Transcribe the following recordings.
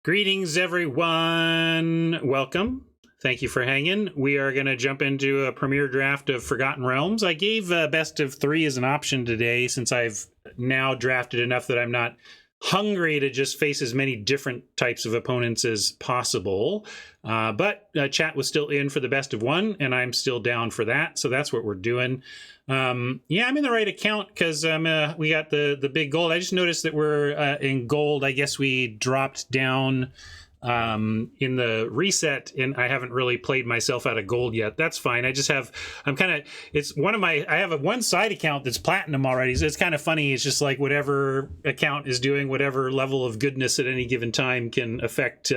Greetings, everyone. Welcome. Thank you for hanging. We are going to jump into a premiere draft of Forgotten Realms. I gave best of 3 as an option today since I've now drafted enough that I'm not hungry to just face as many different types of opponents as possible. But chat was still in for the best of 1, and I'm still down for that. So that's what we're doing. Yeah, I'm in the right account because we got the big gold. I just noticed that we're in gold. I guess we dropped down in the reset, and I haven't really played myself out of gold yet. That's fine. I have one side account that's platinum already, so it's kind of funny. It's just like whatever account is doing whatever level of goodness at any given time can affect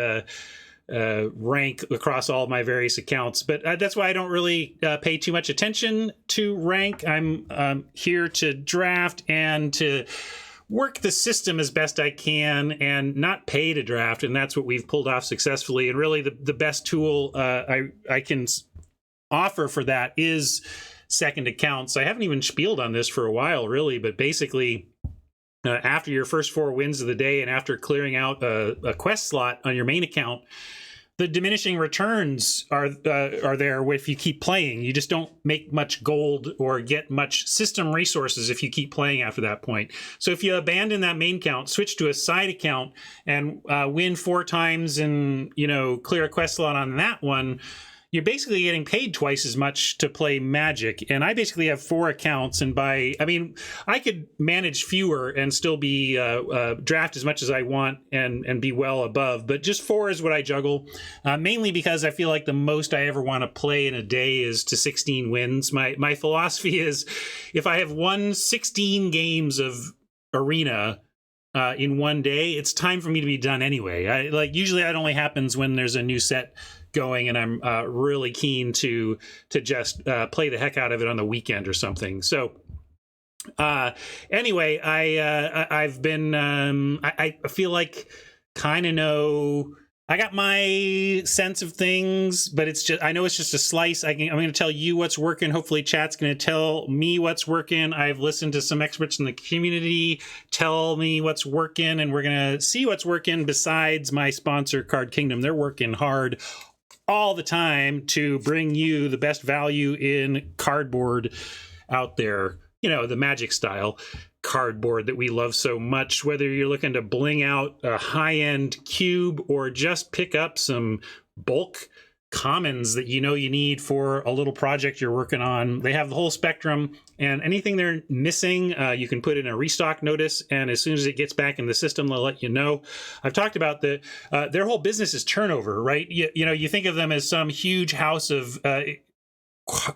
rank across all my various accounts. But that's why I don't really pay too much attention to rank. I'm here to draft and to work the system as best I can and not pay to draft, and that's what we've pulled off successfully. And really the best tool I can offer for that is second accounts. I haven't even spieled on this for a while, really, but basically after your first 4 wins of the day and after clearing out a quest slot on your main account, the diminishing returns are there if you keep playing. You just don't make much gold or get much system resources if you keep playing after that point. So if you abandon that main account, switch to a side account, and win 4 times and clear a quest slot on that one, you're basically getting paid twice as much to play Magic. And I basically have 4 accounts, and I could manage fewer and still be draft as much as I want and be well above, but just 4 is what I juggle, mainly because I feel like the most I ever want to play in a day is to 16 wins. My philosophy is if I have won 16 games of Arena in one day, it's time for me to be done anyway. Usually that only happens when there's a new set going and I'm really keen to just play the heck out of it on the weekend or something. So anyway, I've been I feel like kind of know. I got my sense of things, but I know it's just a slice. I'm going to tell you what's working. Hopefully chat's going to tell me what's working. I've listened to some experts in the community tell me what's working, and we're going to see what's working besides my sponsor, Card Kingdom. They're working hard all the time to bring you the best value in cardboard out there. The Magic style cardboard that we love so much, whether you're looking to bling out a high-end cube or just pick up some bulk commons that you need for a little project you're working on. They have the whole spectrum, and anything they're missing, you can put in a restock notice, and as soon as it gets back in the system, they'll let you know. I've talked about their whole business is turnover, right? You think of them as some huge house of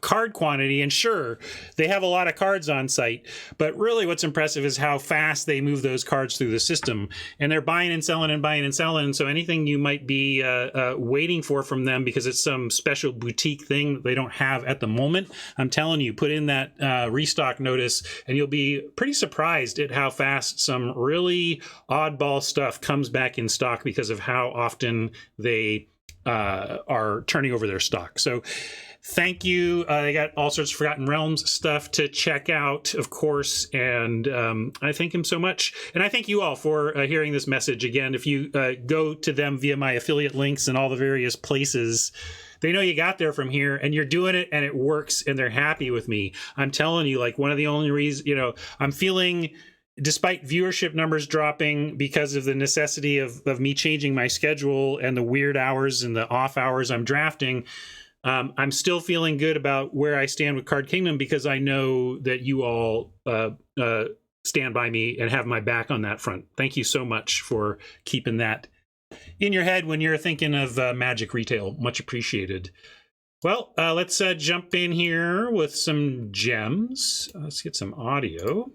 card quantity, and sure, they have a lot of cards on site, but really what's impressive is how fast they move those cards through the system, and they're buying and selling. So anything you might be waiting for from them because it's some special boutique thing that they don't have at the moment, I'm telling you, put in that restock notice and you'll be pretty surprised at how fast some really oddball stuff comes back in stock because of how often they are turning over their stock. So thank you. They got all sorts of Forgotten Realms stuff to check out, of course, and I thank him so much. And I thank you all for hearing this message. Again, if you go to them via my affiliate links and all the various places, they know you got there from here, and you're doing it, and it works, and they're happy with me. I'm telling you, one of the only reasons, I'm feeling, despite viewership numbers dropping because of the necessity of me changing my schedule and the weird hours and the off hours I'm drafting, I'm still feeling good about where I stand with Card Kingdom because I know that you all stand by me and have my back on that front. Thank you so much for keeping that in your head when you're thinking of Magic retail. Much appreciated. Well, let's jump in here with some gems. Let's get some audio.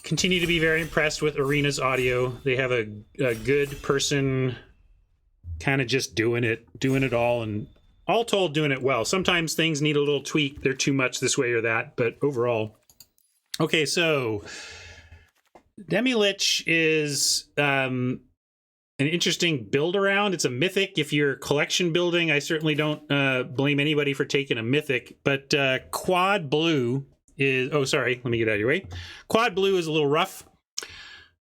Continue to be very impressed with Arena's audio. They have a good person kind of just doing it all, and all told doing it well. Sometimes things need a little tweak. They're too much this way or that, but overall. Okay, so Demi-Lich is an interesting build around. It's a mythic. If you're collection building, I certainly don't blame anybody for taking a mythic, but quad blue is, oh, sorry, let me get out of your way. Quad blue is a little rough.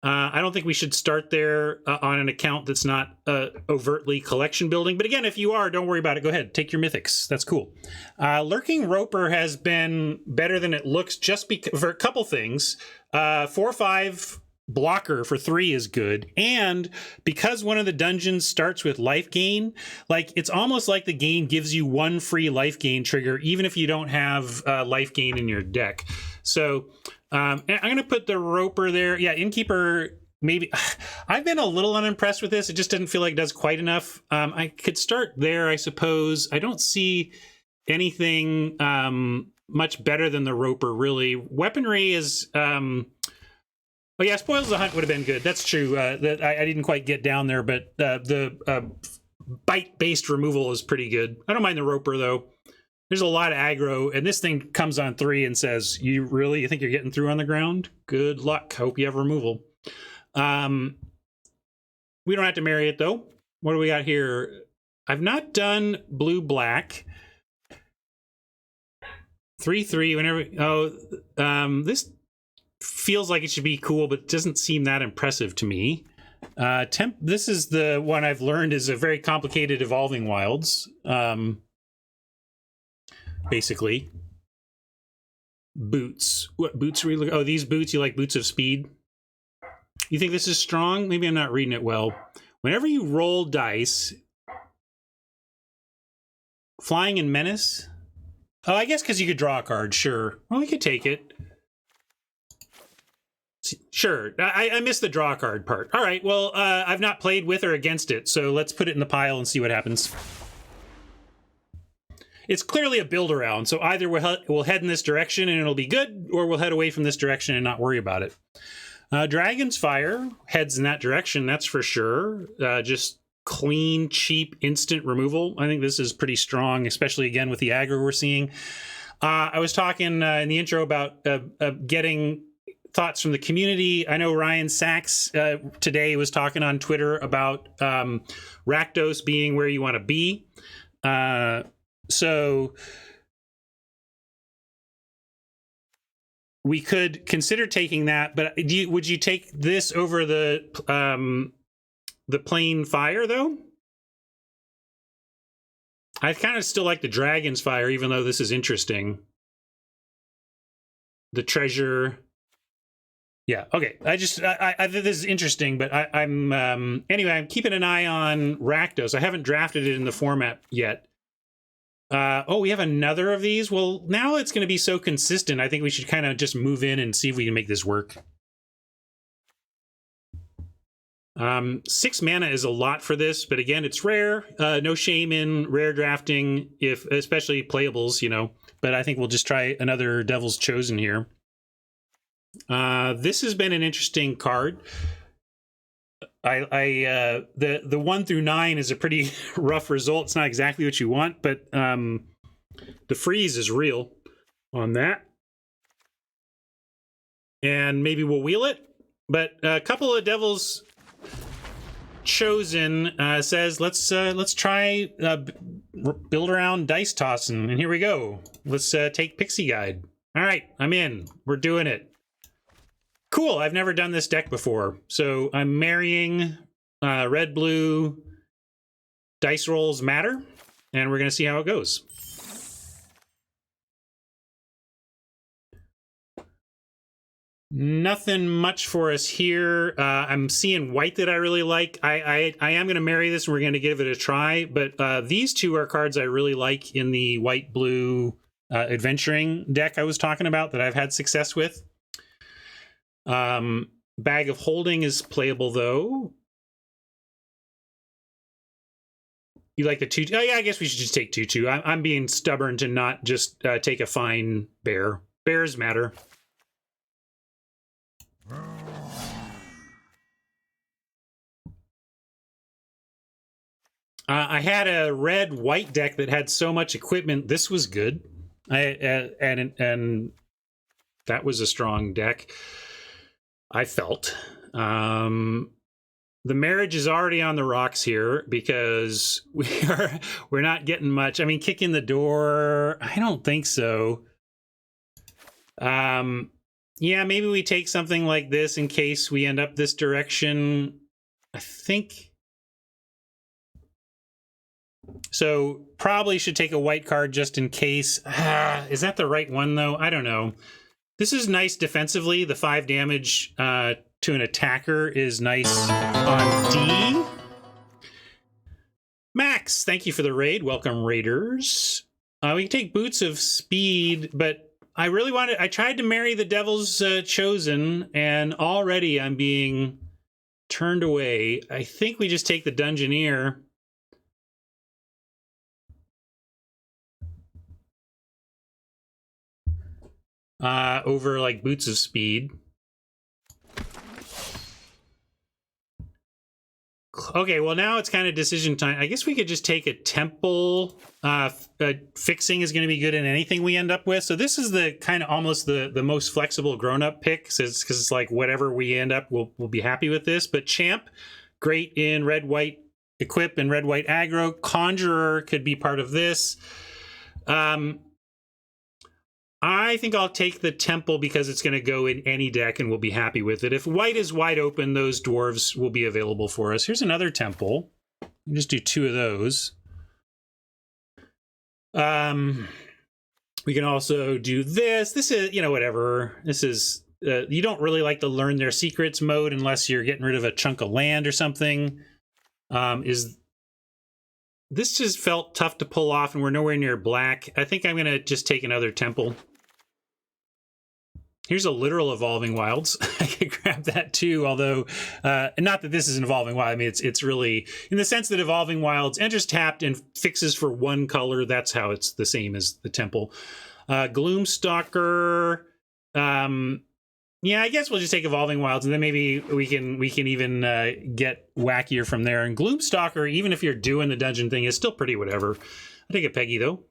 I don't think we should start there on an account that's not overtly collection building. But again, if you are, don't worry about it. Go ahead, take your mythics. That's cool. Lurking Roper has been better than it looks just for a couple things. 4/5 blocker for 3 is good. And because one of the dungeons starts with life gain, like it's almost like the game gives you 1 free life gain trigger, even if you don't have life gain in your deck. So I'm going to put the Roper there. Yeah, Innkeeper, maybe. I've been a little unimpressed with this. It just didn't feel like it does quite enough. I could start there, I suppose. I don't see anything much better than the Roper, really. Weaponry is... oh, yeah, Spoils the Hunt would have been good. That's true. I didn't quite get down there, but the bite-based removal is pretty good. I don't mind the Roper, though. There's a lot of aggro, and this thing comes on 3 and says, you think you're getting through on the ground? Good luck. Hope you have removal. We don't have to marry it, though. What do we got here? I've not done blue-black. 3/3 whenever... this feels like it should be cool, but it doesn't seem that impressive to me. This is the one I've learned is a very complicated Evolving Wilds. Basically. Boots. What boots are we looking? Oh, these boots. You like boots of speed? You think this is strong? Maybe I'm not reading it well. Whenever you roll dice, Flying and Menace. Oh, I guess because you could draw a card. Sure. Well, we could take it. Sure. I missed the draw card part. All right. Well, I've not played with or against it, so let's put it in the pile and see what happens. It's clearly a build around, so either we'll head in this direction and it'll be good, or we'll head away from this direction and not worry about it. Dragon's Fire heads in that direction, that's for sure. Just clean, cheap, instant removal. I think this is pretty strong, especially, again, with the aggro we're seeing. I was talking in the intro about getting thoughts from the community. I know Ryan Sachs today was talking on Twitter about Rakdos being where you want to be. So we could consider taking that, but would you take this over the plain fire, though? I kind of still like the Dragon's Fire, even though this is interesting. The treasure. Yeah, okay. I think this is interesting, but anyway, I'm keeping an eye on Rakdos. I haven't drafted it in the format yet. Oh, we have another of these? Well, now it's going to be so consistent. I think we should kind of just move in and see if we can make this work. 6 mana is a lot for this, but again, it's rare. No shame in rare drafting, especially playables, you know. But I think we'll just try another Devil's Chosen here. This has been an interesting card. The 1 through 9 is a pretty rough result. It's not exactly what you want, but the freeze is real on that. And maybe we'll wheel it. But a couple of Devil's Chosen says, let's try build around dice tossing. And here we go. Let's take Pixie Guide. All right, I'm in. We're doing it. Cool, I've never done this deck before. So I'm marrying red-blue dice rolls matter, and we're going to see how it goes. Nothing much for us here. I'm seeing white that I really like. I am going to marry this, and we're going to give it a try. But these two are cards I really like in the white-blue adventuring deck I was talking about that I've had success with. Bag of Holding is playable, though. You like the 2-2? Oh, yeah, I guess we should just take 2-2. I'm being stubborn to not just take a fine bear. Bears matter. I had a red-white deck that had so much equipment. This was good. And that was a strong deck, I felt. The marriage is already on the rocks here because we're not getting much. I mean, kicking the door, I don't think so. Yeah, maybe we take something like this in case we end up this direction. I think so. Probably should take a white card just in case. Is that the right one though? I don't know. This is nice defensively. The 5 damage to an attacker is nice on D. Max, thank you for the raid. Welcome, Raiders. We can take Boots of Speed, but I really wanted... I tried to marry the Devil's Chosen, and already I'm being turned away. I think we just take the Dungeoneer. Over, like, Boots of Speed. Okay, well, now it's kind of decision time. I guess we could just take a Temple. Fixing is going to be good in anything we end up with. So this is the kind of almost the most flexible grown-up pick, because it's like whatever we end up, we'll be happy with this. But Champ, great in red-white equip and red-white aggro. Conjurer could be part of this. I think I'll take the Temple because it's going to go in any deck and we'll be happy with it. If white is wide open, those dwarves will be available for us. Here's another Temple. We'll just do 2 of those. We can also do this. This is, whatever. This is, you don't really like the learn their secrets mode unless you're getting rid of a chunk of land or something. This just felt tough to pull off and we're nowhere near black. I think I'm going to just take another Temple. Here's a literal Evolving Wilds. I could grab that too, although not that this is an Evolving Wild. I mean, it's really in the sense that Evolving Wilds enters tapped and fixes for 1 color. That's how it's the same as the Temple. Gloomstalker. Yeah, I guess we'll just take Evolving Wilds, and then maybe we can even get wackier from there. And Gloomstalker, even if you're doing the dungeon thing, is still pretty whatever. I take a Peggy though.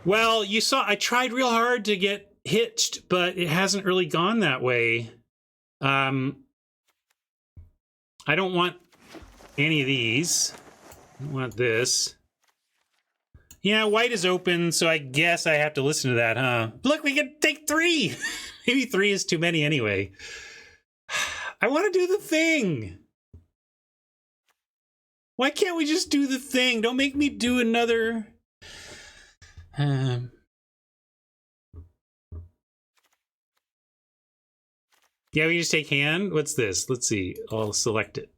Well, you saw I tried real hard to get hitched, but it hasn't really gone that way. I don't want any of these. I don't want this. Yeah, white is open, so I guess I have to listen to that, huh? Look, we can take 3. Maybe 3 is too many anyway. I want to do the thing. Why can't we just do the thing? Don't make me do another... Yeah, we just take hand. What's this? Let's see. I'll select it.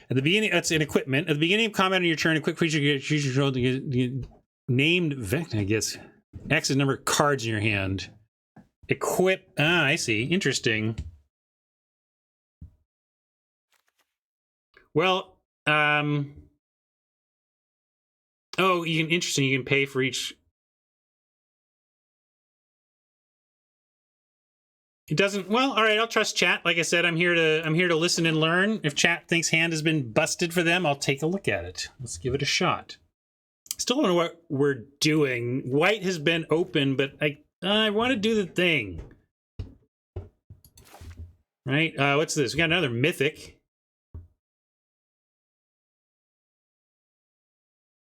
At the beginning, that's an equipment. At the beginning of combat on your turn, a quick creature you control to get named vector, I guess. X is number of cards in your hand. Equip. Ah, I see. Interesting. Well, oh, you can. Interesting. You can pay for each. It doesn't. Well, all right. I'll trust chat. Like I said, I'm here to listen and learn. If chat thinks hand has been busted for them, I'll take a look at it. Let's give it a shot. Still don't know what we're doing. White has been open, but I want to do the thing. Right? What's this? We got another mythic.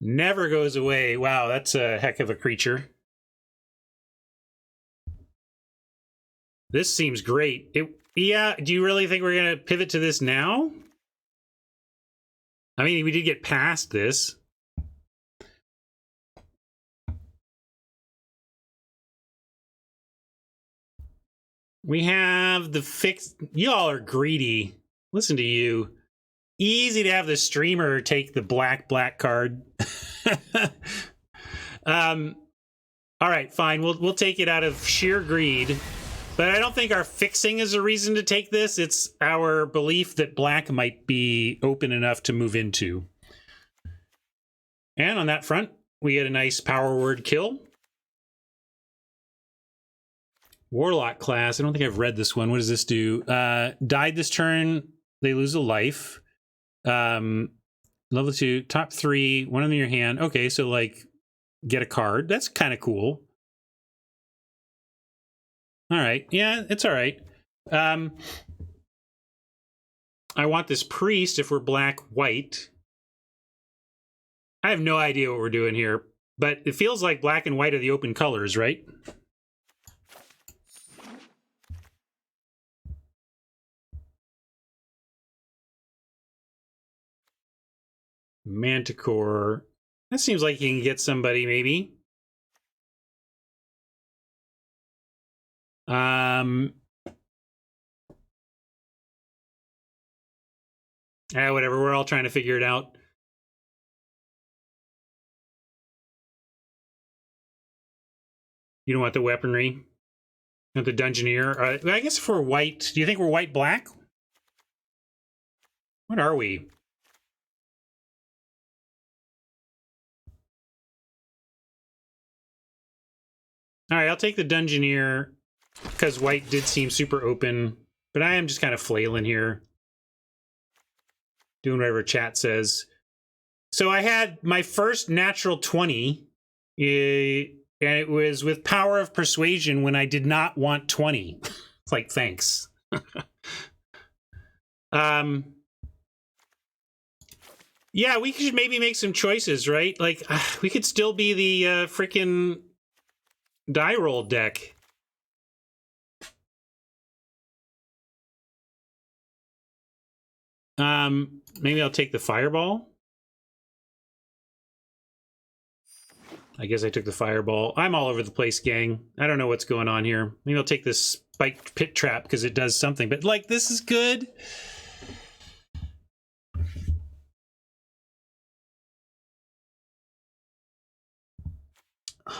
Never goes away. Wow, that's a heck of a creature. This seems great. Yeah, do you really think we're going to pivot to this now? I mean, we did get past this. We have the fixed... Y'all are greedy. Listen to you. Easy to have the streamer take the black card. All right, fine. We'll take it out of sheer greed. But I don't think our fixing is a reason to take this. It's our belief that black might be open enough to move into. And on that front, we get a nice power word kill. Warlock class. I don't think I've read this one. What does this do? Died this turn, they lose a life. Level 2, top 3, one in your hand. Okay, so like get a card. That's kind of cool. All right. Yeah, it's all right. I want this priest if we're black-white. I have no idea what we're doing here, but it feels like black and white are the open colors, right? Manticore. That seems like you can get somebody, maybe. Whatever. We're all trying to figure it out. You don't want the weaponry? Not the Dungeoneer? I guess if we're white... Do you think we're white-black? What are we? Alright, I'll take the Dungeoneer, because white did seem super open. But I am just kind of flailing here. Doing whatever chat says. So I had my first natural 20, and it was with Power of Persuasion when I did not want 20. It's like, thanks. Yeah, we should maybe make some choices, right? Like, we could still be the freaking die roll deck. Maybe I'll take the Fireball. I guess I took the Fireball. I'm all over the place, gang. I don't know what's going on here. Maybe I'll take this Spiked Pit Trap because it does something. But, like, this is good.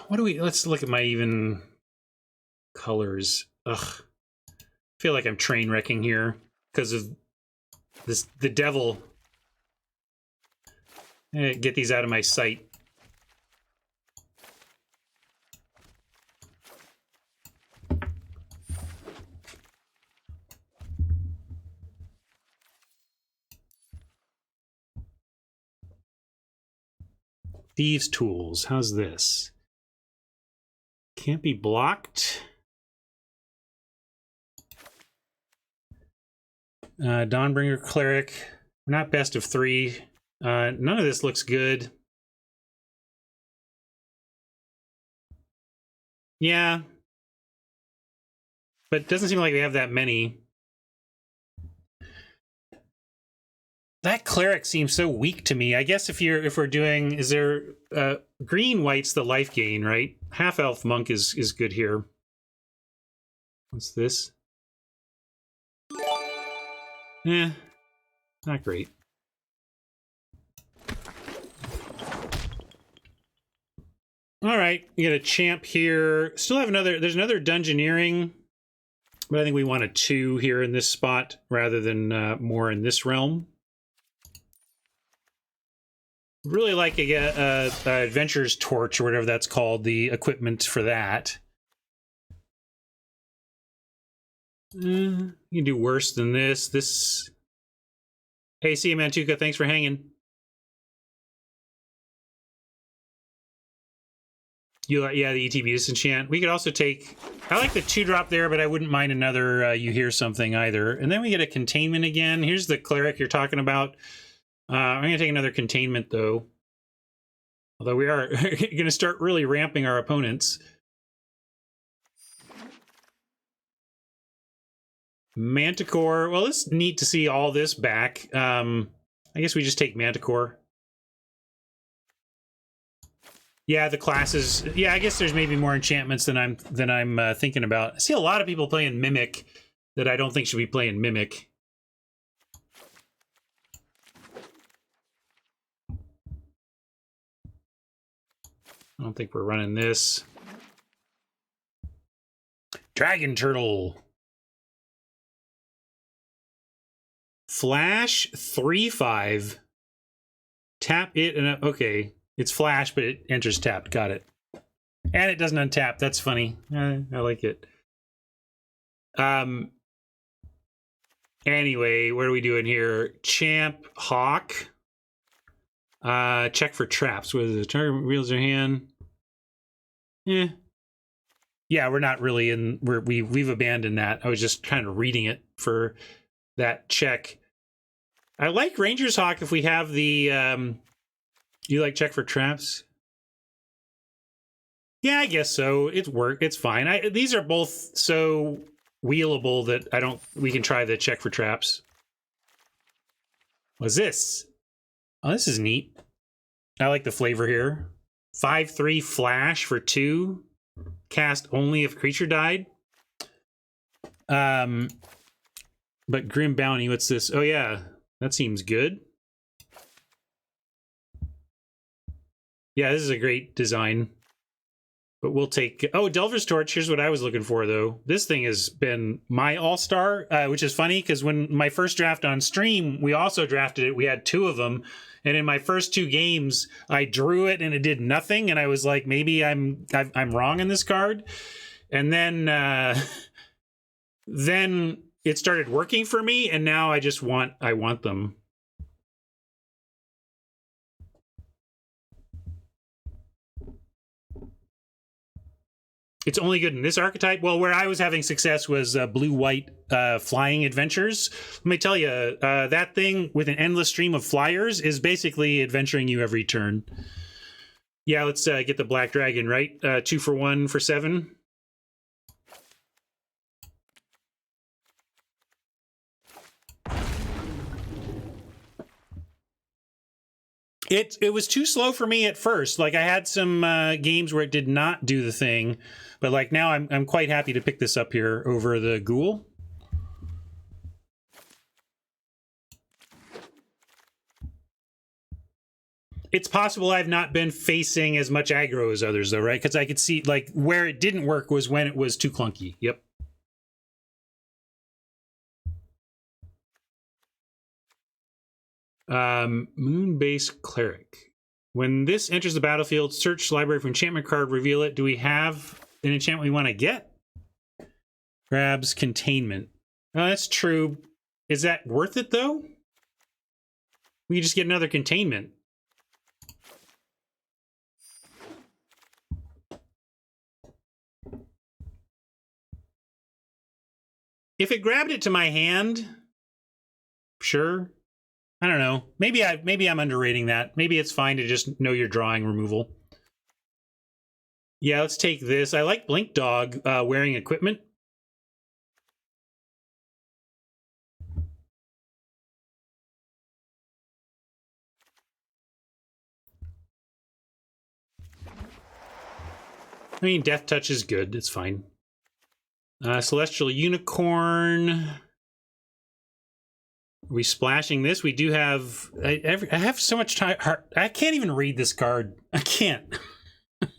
What do we... Let's look at my even colors. Ugh. I feel like I'm train wrecking here because of this. The devil. Get these out of my sight. Thieves' Tools. How's this? Can't be blocked. Dawnbringer Cleric. We're not best of 3. None of this looks good. Yeah. But it doesn't seem like we have that many. That Cleric seems so weak to me. I guess if we're doing... Is there... green white's the life gain, right? Half Elf Monk is good here. What's this? Eh. Not great. All right, we got a champ here. Still have another... There's another Dungeoneering, but I think we want a 2 here in this spot rather than more in this realm. Really like a Adventurer's Torch or whatever that's called, the equipment for that. You can do worse than this. This... Hey, see you, Mantuka. Thanks for hanging. You like, yeah, the ETB disenchant. We could also take... I like the 2-drop there, but I wouldn't mind another You Hear Something either. And then we get a containment again. Here's the Cleric you're talking about. I'm going to take another containment, though. Although we are going to start really ramping our opponents. Manticore. Well, it's neat to see all this back. I guess we just take Manticore. Yeah, the classes. Yeah, I guess there's maybe more enchantments than I'm thinking about. I see a lot of people playing Mimic that I don't think should be playing Mimic. I don't think we're running this. Dragon Turtle. Flash 3/5. Tap it and okay. It's flash, but it enters tapped. Got it. And it doesn't untap. That's funny. I like it. Anyway, what are we doing here? Champ, Hawk. Check for traps. What is it? Target reveals their hand. Yeah, we're not really in. We've abandoned that. I was just kind of reading it for that check. I like Ranger's Hawk if we have the. You like check for traps? Yeah, I guess so. It's work. It's fine. These are both so wheelable that I don't. We can try the check for traps. What's this? Oh, this is neat. I like the flavor here. 5/3 flash for 2. Cast only if creature died. But Grim Bounty, what's this? Oh yeah, that seems good. Yeah, this is a great design. But we'll take... Oh, Delver's Torch. Here's what I was looking for, though. This thing has been my all-star, which is funny, because when my first draft on stream, we also drafted it. We had 2 of them. And in my first 2 games, I drew it, and it did nothing. And I was like, maybe I'm wrong in this card. And then then it started working for me, and now I want them. It's only good in this archetype. Well, where I was having success was blue-white flying adventures. Let me tell you, that thing with an endless stream of flyers is basically adventuring you every turn. Yeah, let's get the Black Dragon, right? 2 for 1 for 7. It was too slow for me at first. Like, I had some games where it did not do the thing, but like now I'm quite happy to pick this up here over the Ghoul. It's possible I've not been facing as much aggro as others, though, right? Because I could see, like, where it didn't work was when it was too clunky. Yep. Moon-based Cleric. When this enters the battlefield, search library for enchantment card, reveal it. Do we have an enchantment we want to get? Grabs Containment. Oh, that's true. Is that worth it, though? We can just get another Containment. If it grabbed it to my hand, sure. I don't know. Maybe I'm underrating that. Maybe it's fine to just know you're drawing removal. Yeah, let's take this. I like Blink Dog wearing equipment. I mean, Death Touch is good. It's fine. Celestial Unicorn. Are we splashing this? We do have... I have so much time. I can't even read this card. I can't.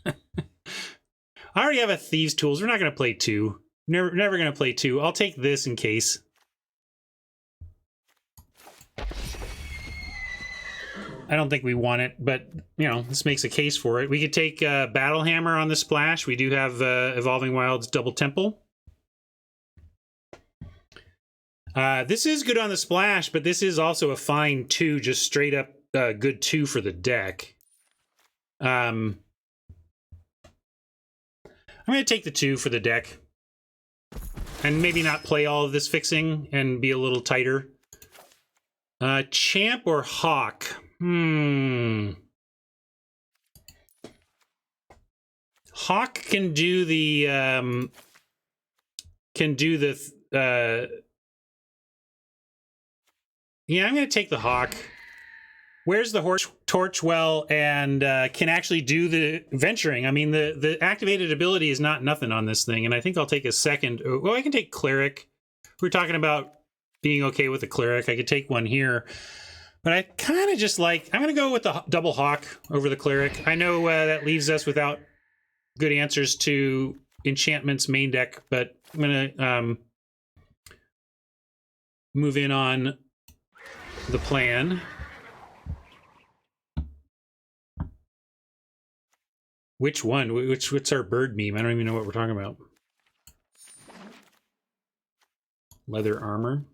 I already have a Thieves' Tools. We're not going to play 2. Never going to play 2. I'll take this in case. I don't think we want it, but, you know, this makes a case for it. We could take Battle Hammer on the splash. We do have Evolving Wilds Double Temple. This is good on the splash, but this is also a fine 2, just straight up good 2 for the deck. I'm going to take the 2 for the deck. And maybe not play all of this fixing and be a little tighter. Champ or Hawk? Hawk can do the yeah, I'm going to take the Hawk. Where's the Horse Torchwell and can actually do the venturing? I mean, the activated ability is not nothing on this thing, and I think I'll take a second. Oh, I can take Cleric. We're talking about being okay with the Cleric. I could take one here. But I kind of just like... I'm going to go with the double Hawk over the Cleric. I know that leaves us without good answers to Enchantment's main deck, but I'm going to move in on the plan. Which one? What's our bird meme? I don't even know what we're talking about. Leather armor.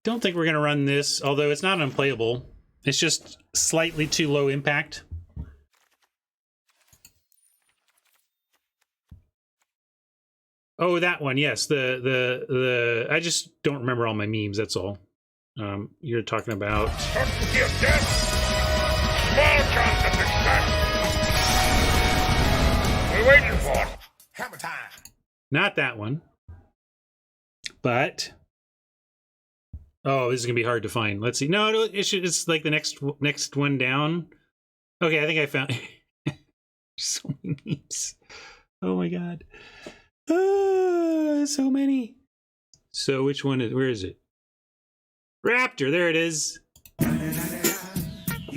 Don't think we're going to run this, although it's not unplayable. It's just slightly too low impact. Oh, that one, yes. The I just don't remember all my memes, that's all. You're talking about... Small chance of success. We're waiting for hammer time. Not that one. But Oh, this is gonna be hard to find. Let's see. No, it's like the next one down. Okay, I think I found so many memes. Oh my god. So many. So which one is, where is it? Raptor, there it is. You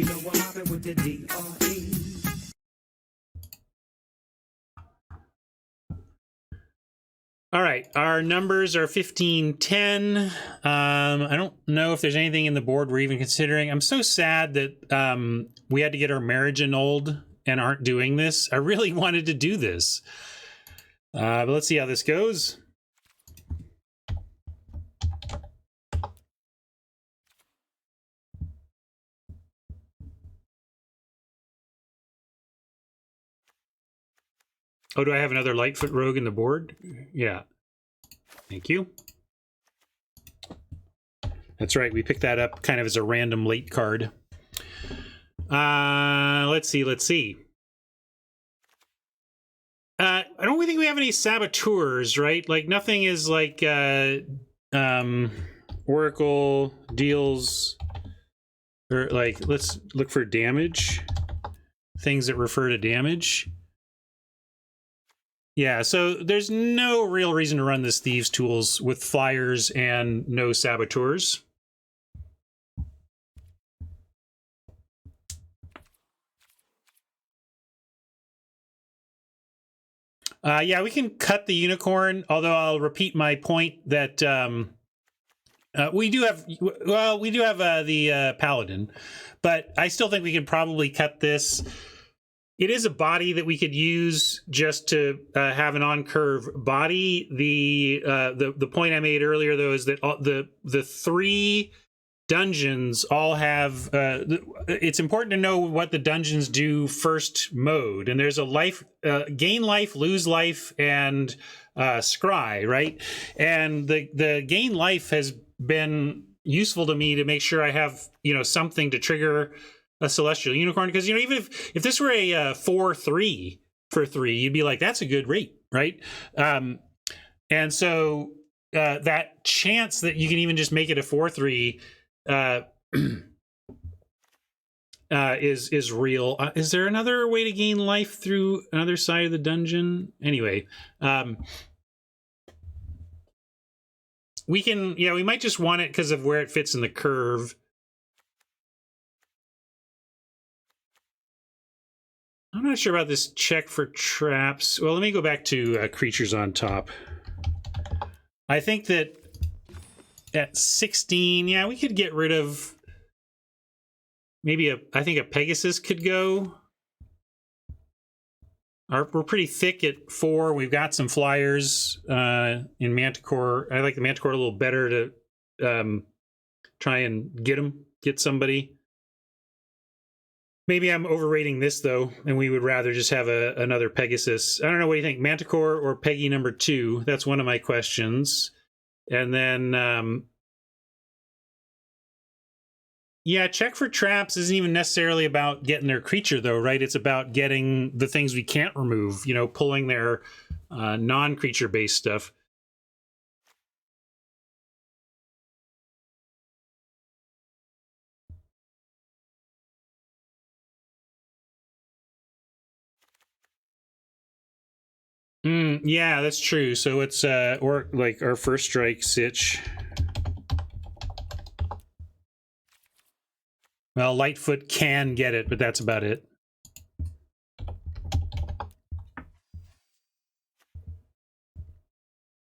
know what happened with the DRE. All right, our numbers are 15, 10. I don't know if there's anything in the board we're even considering. I'm so sad that we had to get our marriage annulled and aren't doing this. I really wanted to do this. But let's see how this goes. Oh, do I have another Lightfoot Rogue in the board? Yeah. Thank you. That's right. We picked that up kind of as a random late card. Let's see. I don't think we have any saboteurs, right? Like nothing is like Oracle deals, or like let's look for damage. Things that refer to damage. Yeah, so there's no real reason to run this Thieves Tools with flyers and no saboteurs. Yeah, we can cut the unicorn, although I'll repeat my point that we do have the paladin, but I still think we could probably cut this. It is a body that we could use just to have an on-curve body. The point I made earlier, though, is that the three dungeons all have... it's important to know what the dungeons do first mode. And there's a life, gain life, lose life, and scry, right? And the gain life has been useful to me to make sure I have, something to trigger a celestial unicorn, because even if this were a 4-3 for 3, you'd be like, that's a good rate, right? And so that chance that you can even just make it a 4-3 is real. Is there another way to gain life through another side of the dungeon? Anyway, we can, we might just want it because of where it fits in the curve. I'm not sure about this check for traps. Well, let me go back to creatures on top. I think that at 16, we could get rid of maybe I think a Pegasus could go. We're pretty thick at 4. We've got some flyers in Manticore. I like the Manticore a little better to try and get somebody. Maybe I'm overrating this, though, and we would rather just have another Pegasus. I don't know, what do you think? Manticore or Peggy number 2? That's one of my questions. And then, check for traps isn't even necessarily about getting their creature, though, right? It's about getting the things we can't remove, pulling their non-creature-based stuff. Yeah, that's true. So it's or like our first strike sitch. Well, Lightfoot can get it, but that's about it.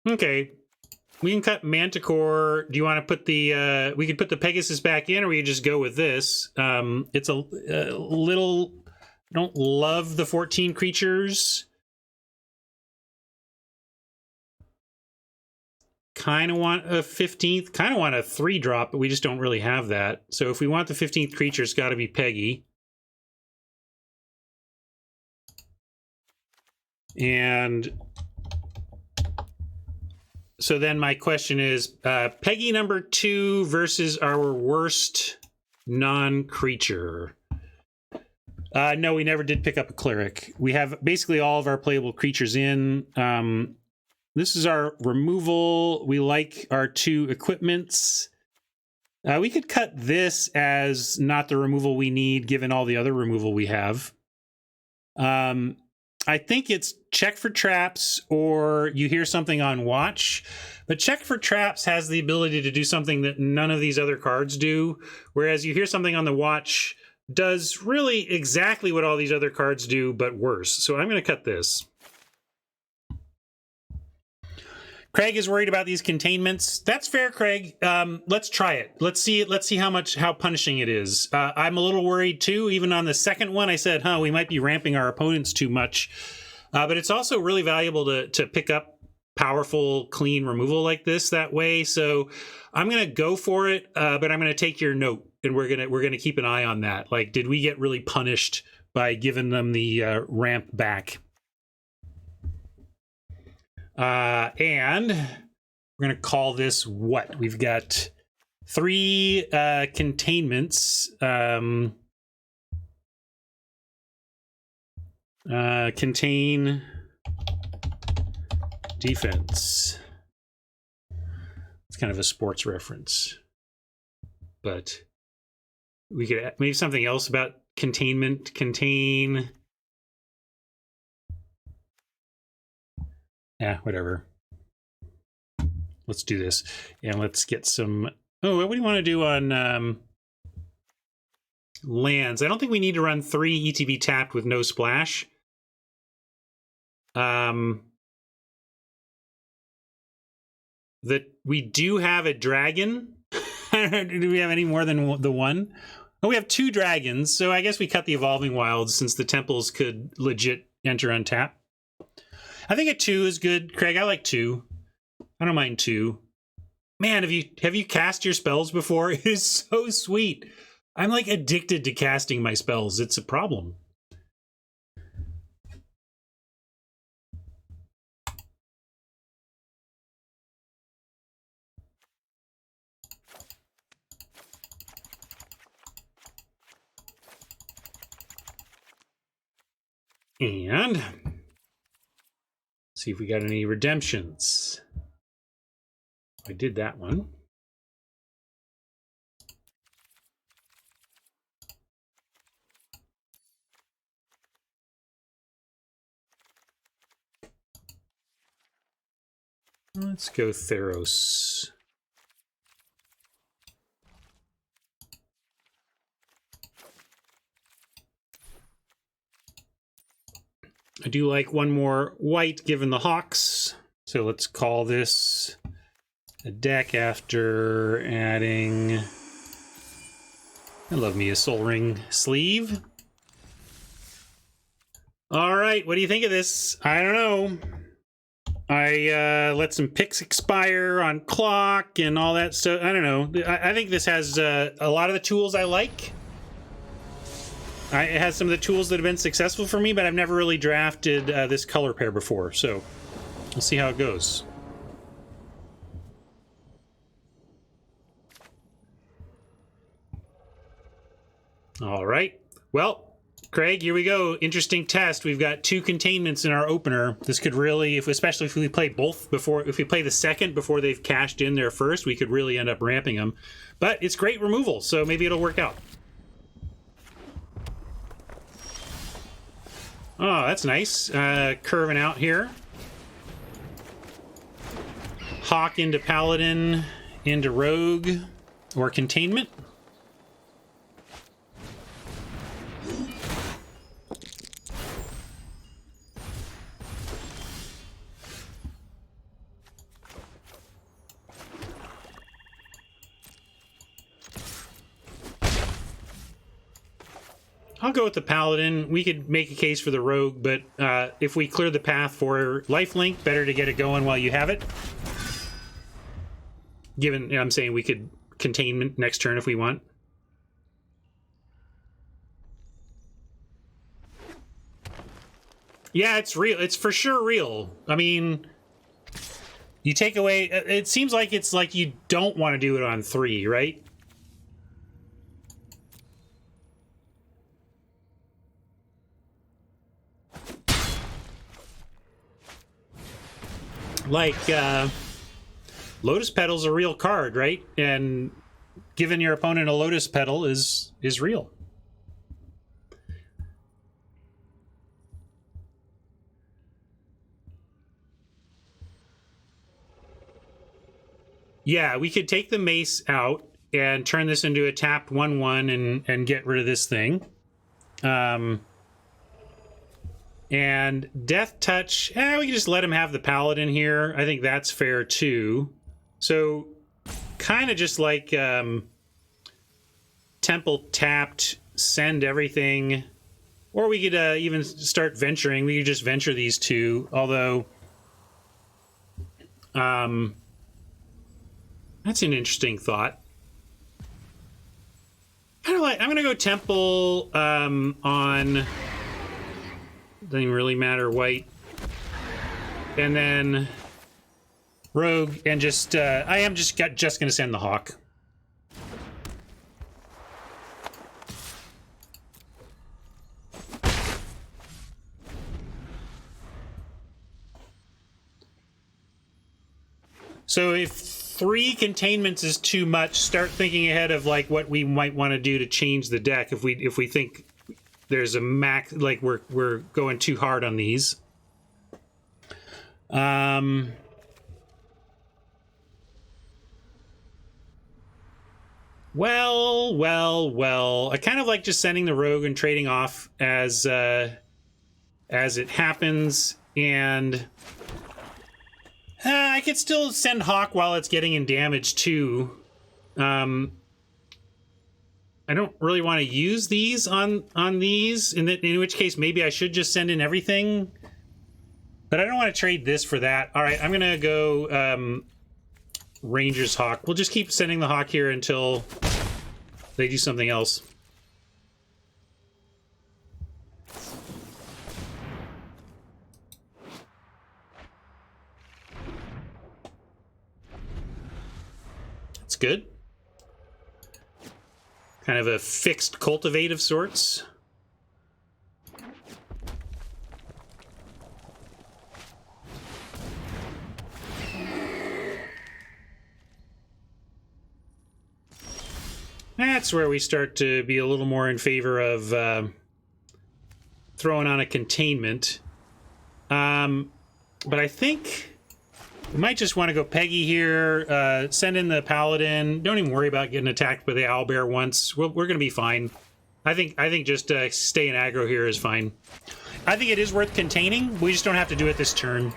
Okay, we can cut Manticore. Do you want to put the? We could put the Pegasus back in, or we could just go with this. It's a little. I don't love the 14 creatures. Kind of want a 15th, kind of want a 3-drop, but we just don't really have that. So if we want the 15th creature, it's got to be Peggy. And so then my question is, Peggy number 2 versus our worst non-creature. No, we never did pick up a cleric. We have basically all of our playable creatures in. This is our removal. We like our 2 equipments. We could cut this as not the removal we need, given all the other removal we have. I think it's check for traps or you hear something on watch. But check for traps has the ability to do something that none of these other cards do, whereas you hear something on the watch does really exactly what all these other cards do, but worse. So I'm going to cut this. Craig is worried about these containments. That's fair, Craig. Let's try it. Let's see how punishing it is. I'm a little worried too. Even on the second one, I said, we might be ramping our opponents too much. But it's also really valuable to pick up powerful, clean removal like this that way. So I'm going to go for it, but I'm going to take your note, and we're going to keep an eye on that. Like, did we get really punished by giving them the ramp back? And we're going to call this what? We've got 3 containments. Contain defense. It's kind of a sports reference, but we could maybe something else about containment. Contain. Yeah, whatever. Let's do this. And let's get some... Oh, what do you want to do on lands? I don't think we need to run 3 ETB tapped with no splash. That we do have a dragon. Do we have any more than the one? Oh, we have 2 dragons, so I guess we cut the Evolving Wilds since the temples could legit enter untap. I think a 2 is good, Craig. I like 2. I don't mind 2. Man, have you cast your spells before? It is so sweet. I'm like addicted to casting my spells. It's a problem. And see if we got any redemptions. I did that one. Let's go Theros. I do like one more white given the Hawks. So let's call this a deck after adding... I love me a Soul Ring sleeve. All right, what do you think of this? I don't know. I let some picks expire on clock and all that stuff. I don't know. I think this has a lot of the tools I like. It has some of the tools that have been successful for me, but I've never really drafted this color pair before. So we'll see how it goes. All right. Well, Craig, here we go. Interesting test. We've got 2 containments in our opener. This could really, especially if we play both before, if we play the second before they've cashed in their first, we could really end up ramping them. But it's great removal, so maybe it'll work out. Oh, that's nice. Curving out here. Hawk into Paladin, into Rogue, or Containment. I'll go with the Paladin. We could make a case for the Rogue, but if we clear the path for lifelink, better to get it going while you have it. Given, I'm saying we could Containment next turn if we want. Yeah, it's real. It's for sure real. I mean, you take away... It seems like it's like you don't want to do it on 3, right? Like, Lotus Petal's a real card, right? And giving your opponent a lotus petal is real. Yeah, we could take the mace out and turn this into a tapped 1/1 and get rid of this thing. And Death Touch, we can just let him have the Paladin here. I think that's fair too. So kind of just like Temple tapped, send everything. Or we could even start venturing. We could just venture these two, although that's an interesting thought. I'm gonna go Temple on, doesn't even really matter, white, and then Rogue, and just I am just gonna send the Hawk. So if 3 containments is too much, start thinking ahead of like what we might want to do to change the deck if we think there's a max, like we're going too hard on these. Well. I kind of like just sending the Rogue and trading off as it happens, and I could still send Hawk while it's getting in damage too. I don't really want to use these on these, in which case maybe I should just send in everything. But I don't want to trade this for that. All right, I'm gonna go Rangers Hawk. We'll just keep sending the Hawk here until they do something else. That's good. Kind of a fixed cultivate of sorts. That's where we start to be a little more in favor of throwing on a containment. But I think we might just want to go Peggy here, send in the Paladin. Don't even worry about getting attacked by the Owlbear once. We're going to be fine. I think just staying aggro here is fine. I think it is worth containing. We just don't have to do it this turn.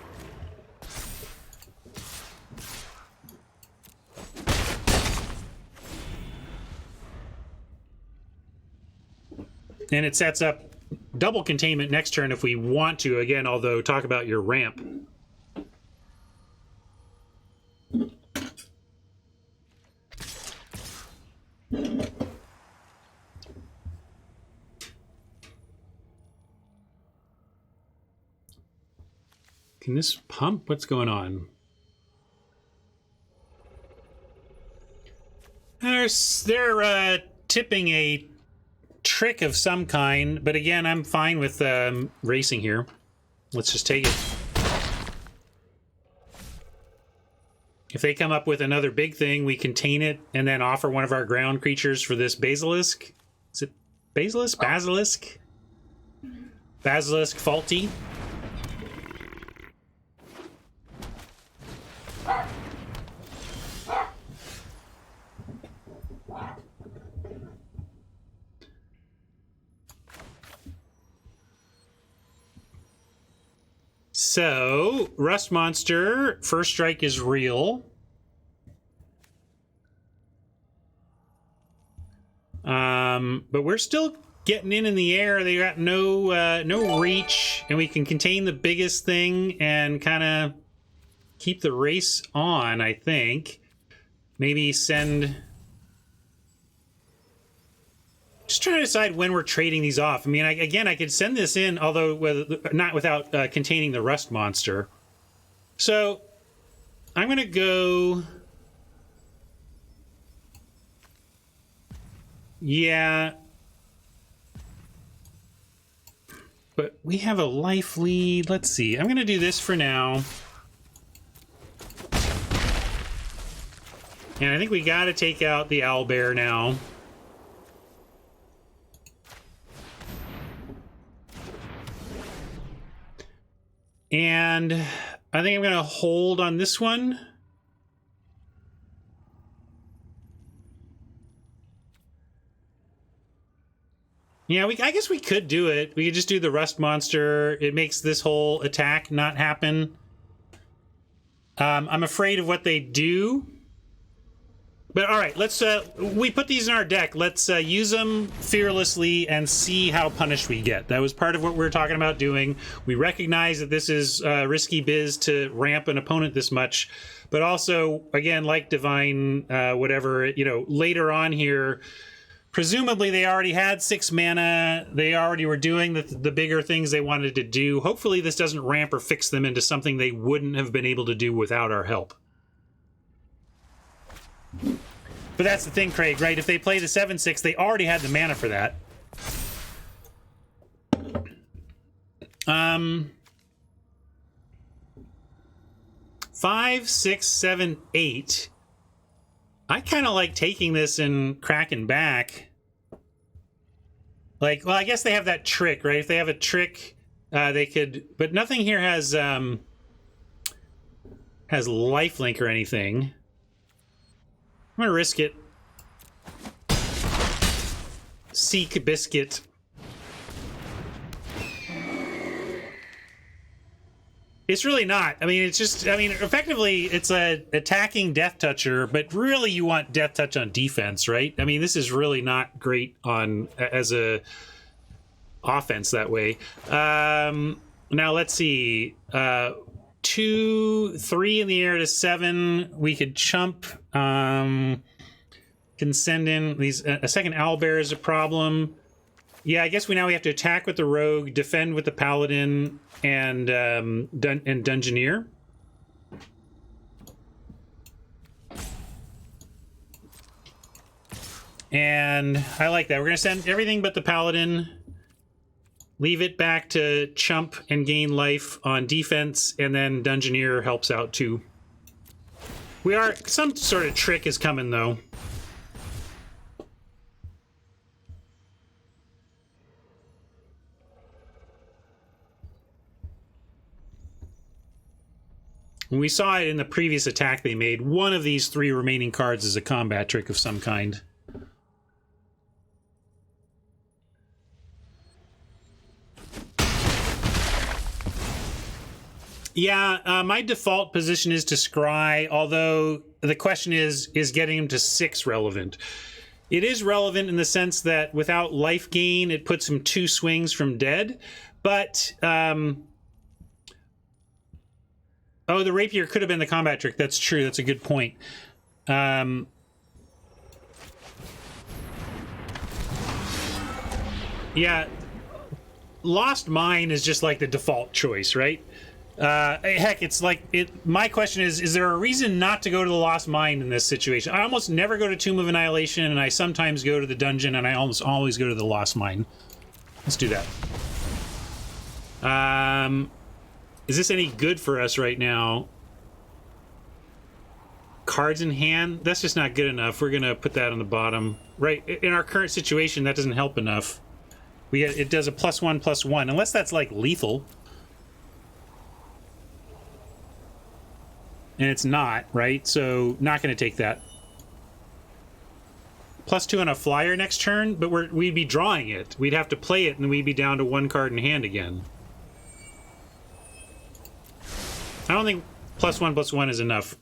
And it sets up double containment next turn if we want to. Again, although talk about your ramp. Can this pump? What's going on? They're tipping a trick of some kind, but again, I'm fine with racing here. Let's just take it. If they come up with another big thing, we contain it and then offer one of our ground creatures for this Basilisk. Is it Basilisk? Basilisk? Basilisk faulty. So, Rust Monster, first strike is real. But we're still getting in the air. They got no reach, and we can contain the biggest thing and kind of keep the race on, I think. Maybe send... Just trying to decide when we're trading these off. I mean, I could send this in, although not without containing the Rust Monster. So, I'm going to go... Yeah. But we have a life lead. Let's see. I'm going to do this for now. And I think we got to take out the owlbear now. And I think I'm going to hold on this one. Yeah, I guess we could do it. We could just do the rust monster. It makes this whole attack not happen. I'm afraid of what they do. But all right, let's we put these in our deck. Let's use them fearlessly and see how punished we get. That was part of what we were talking about doing. We recognize that this is risky biz to ramp an opponent this much, but also, again, like Divine, whatever, you know, later on here, presumably they already had 6 mana. They already were doing the bigger things they wanted to do. Hopefully this doesn't ramp or fix them into something they wouldn't have been able to do without our help. But that's the thing, Craig, right? If they play the 7/6, they already had the mana for that. 5, 6, 7, 8. I kind of like taking this and cracking back. Like, well, I guess they have that trick, right? If they have a trick, they could... But nothing here has lifelink or anything. I'm gonna risk it. Seek biscuit. It's really not. I mean, it's just, I mean, effectively, it's a attacking Death Toucher, but really you want Death Touch on defense, right? I mean, this is really not great on as a offense that way. Now, let's see. 2, 3 in the air to 7. We could chump. Can send in these. A second owlbear is a problem. Yeah, I guess we have to attack with the rogue, defend with the paladin, and dungeoneer. And I like that. We're gonna send everything but the paladin. Leave it back to chump and gain life on defense, and then dungeoneer helps out too. Some sort of trick is coming though. We saw it in the previous attack they made. One of these 3 remaining cards is a combat trick of some kind. Yeah, my default position is to scry, although the question is getting him to 6 relevant? It is relevant in the sense that without life gain, it puts him 2 swings from dead, but... Oh, the rapier could have been the combat trick. That's true. That's a good point. Yeah, Lost Mine is just like the default choice, right? Heck, it's like my question is there a reason not to go to the Lost Mine in this situation? I almost never go to Tomb of Annihilation, and I sometimes go to the dungeon, and I almost always go to the Lost Mine. Let's do that. Is this any good for us right now? Cards in hand? That's just not good enough. We're gonna put that on the bottom. Right, in our current situation, that doesn't help enough. It does a +1/+1, unless that's like lethal. And it's not, right? So not gonna take that. +2 on a flyer next turn, but we'd be drawing it. We'd have to play it, and we'd be down to 1 card in hand again. I don't think +1/+1 is enough.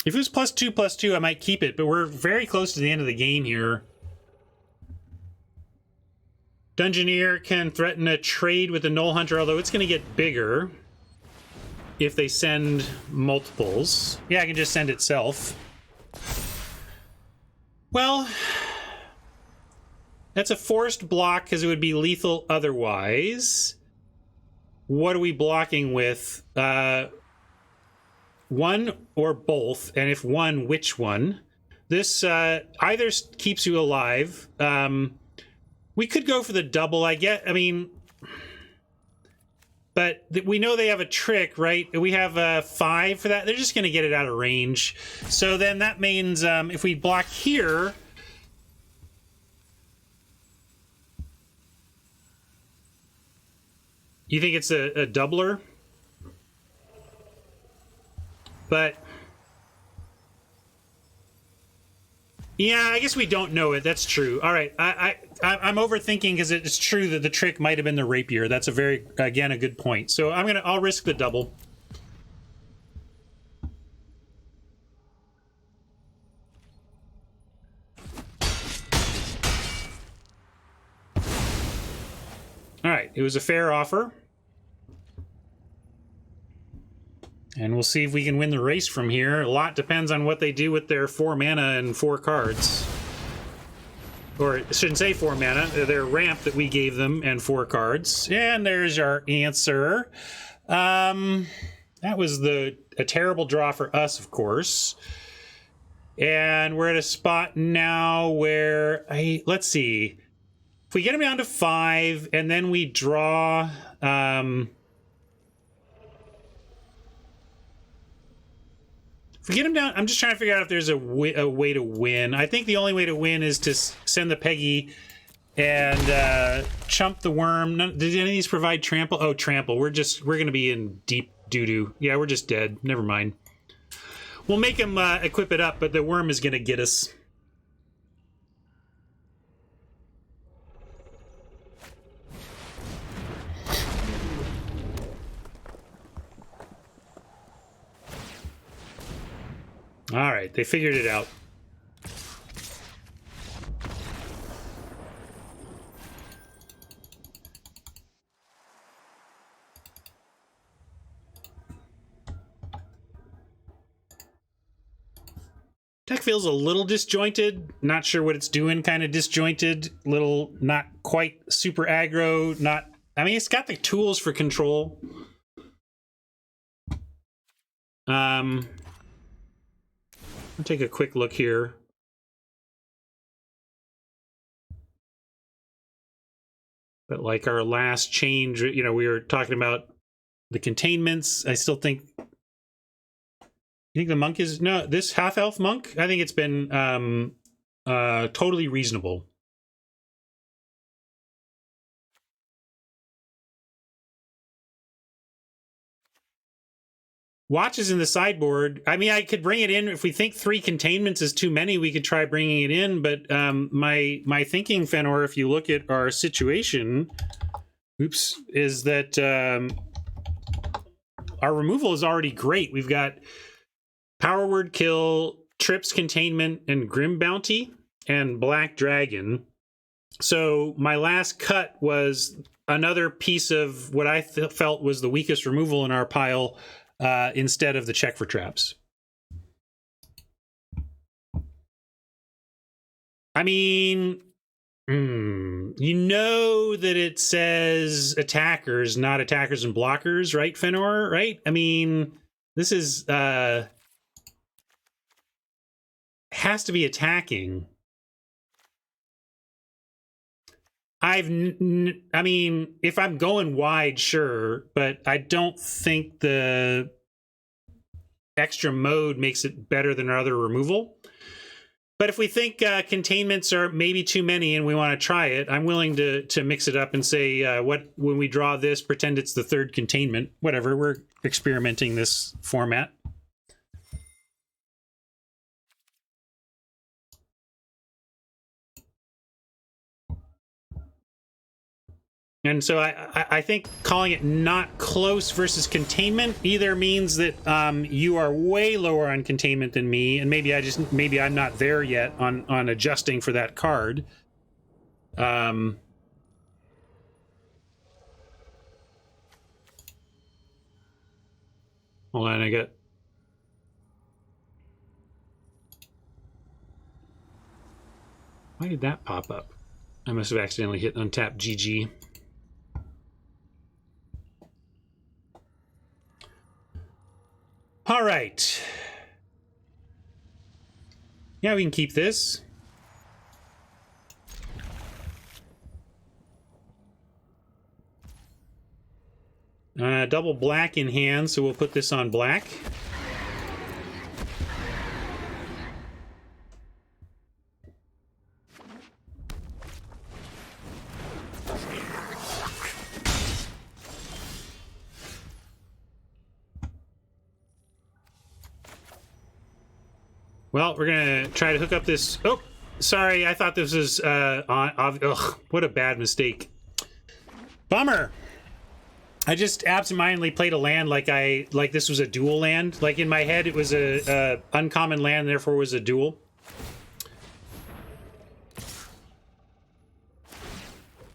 If it was +2/+2, I might keep it, but we're very close to the end of the game here. Dungeoneer can threaten a trade with the Null Hunter, although it's going to get bigger if they send multiples. Yeah, I can just send itself. Well, that's a forced block because it would be lethal otherwise. What are we blocking with? One or both, and if one, which one? This either keeps you alive. We could go for the double, I get. I mean, but we know they have a trick, right? We have 5 for that. They're just going to get it out of range. So then that means if we block here, you think it's a doubler? But yeah, I guess we don't know it. That's true. All right, I'm overthinking because it's true that the trick might have been the rapier. That's a very, again, a good point. So I'll risk the double. All right, it was a fair offer. And we'll see if we can win the race from here. A lot depends on what they do with their 4 mana and 4 cards. Or I shouldn't say 4 mana, their ramp that we gave them and 4 cards. And there's our answer. That was a terrible draw for us, of course. And we're at a spot now where, let's see. If we get them down to 5 and then we draw... if we get him down, I'm just trying to figure out if there's a way to win. I think the only way to win is to send the Peggy and chump the worm. Did any of these provide trample? Oh, trample. We're going to be in deep doo-doo. Yeah, we're just dead. Never mind. We'll make him equip it up, but the worm is going to get us. All right, they figured it out. Deck feels a little disjointed. Not sure what it's doing, kind of disjointed. Little, not quite super aggro. Not, I mean, it's got the tools for control. I'll take a quick look here. But like our last change, you know, we were talking about the containments. I still think... You think the monk is... No, this half-elf monk? I think it's been totally reasonable. Watch is in the sideboard. I mean, I could bring it in. If we think 3 containments is too many, we could try bringing it in. But my thinking, Fenor, if you look at our situation, is that our removal is already great. We've got Power Word Kill, Trips Containment, and Grim Bounty, and Black Dragon. So my last cut was another piece of what I felt was the weakest removal in our pile, instead of the check for traps. I mean, you know that it says attackers, not attackers and blockers, right, Fenor? Right? I mean, this is has to be attacking. I mean, if I'm going wide, sure, but I don't think the extra mode makes it better than our other removal. But if we think containments are maybe too many and we want to try it, I'm willing to mix it up and say, when we draw this, pretend it's the 3rd containment. Whatever, we're experimenting this format. And so I think calling it not close versus containment either means that you are way lower on containment than me, and maybe I'm not there yet on adjusting for that card. Hold on, why did that pop up? I must have accidentally hit untap GG. All right. Yeah, we can keep this. Double black in hand, so we'll put this on black. Well, we're gonna try to hook up this. Oh, sorry, I thought this was on. Ugh, what a bad mistake. Bummer. I just absentmindedly played a land like this was a dual land. Like in my head, it was a uncommon land, therefore was a dual.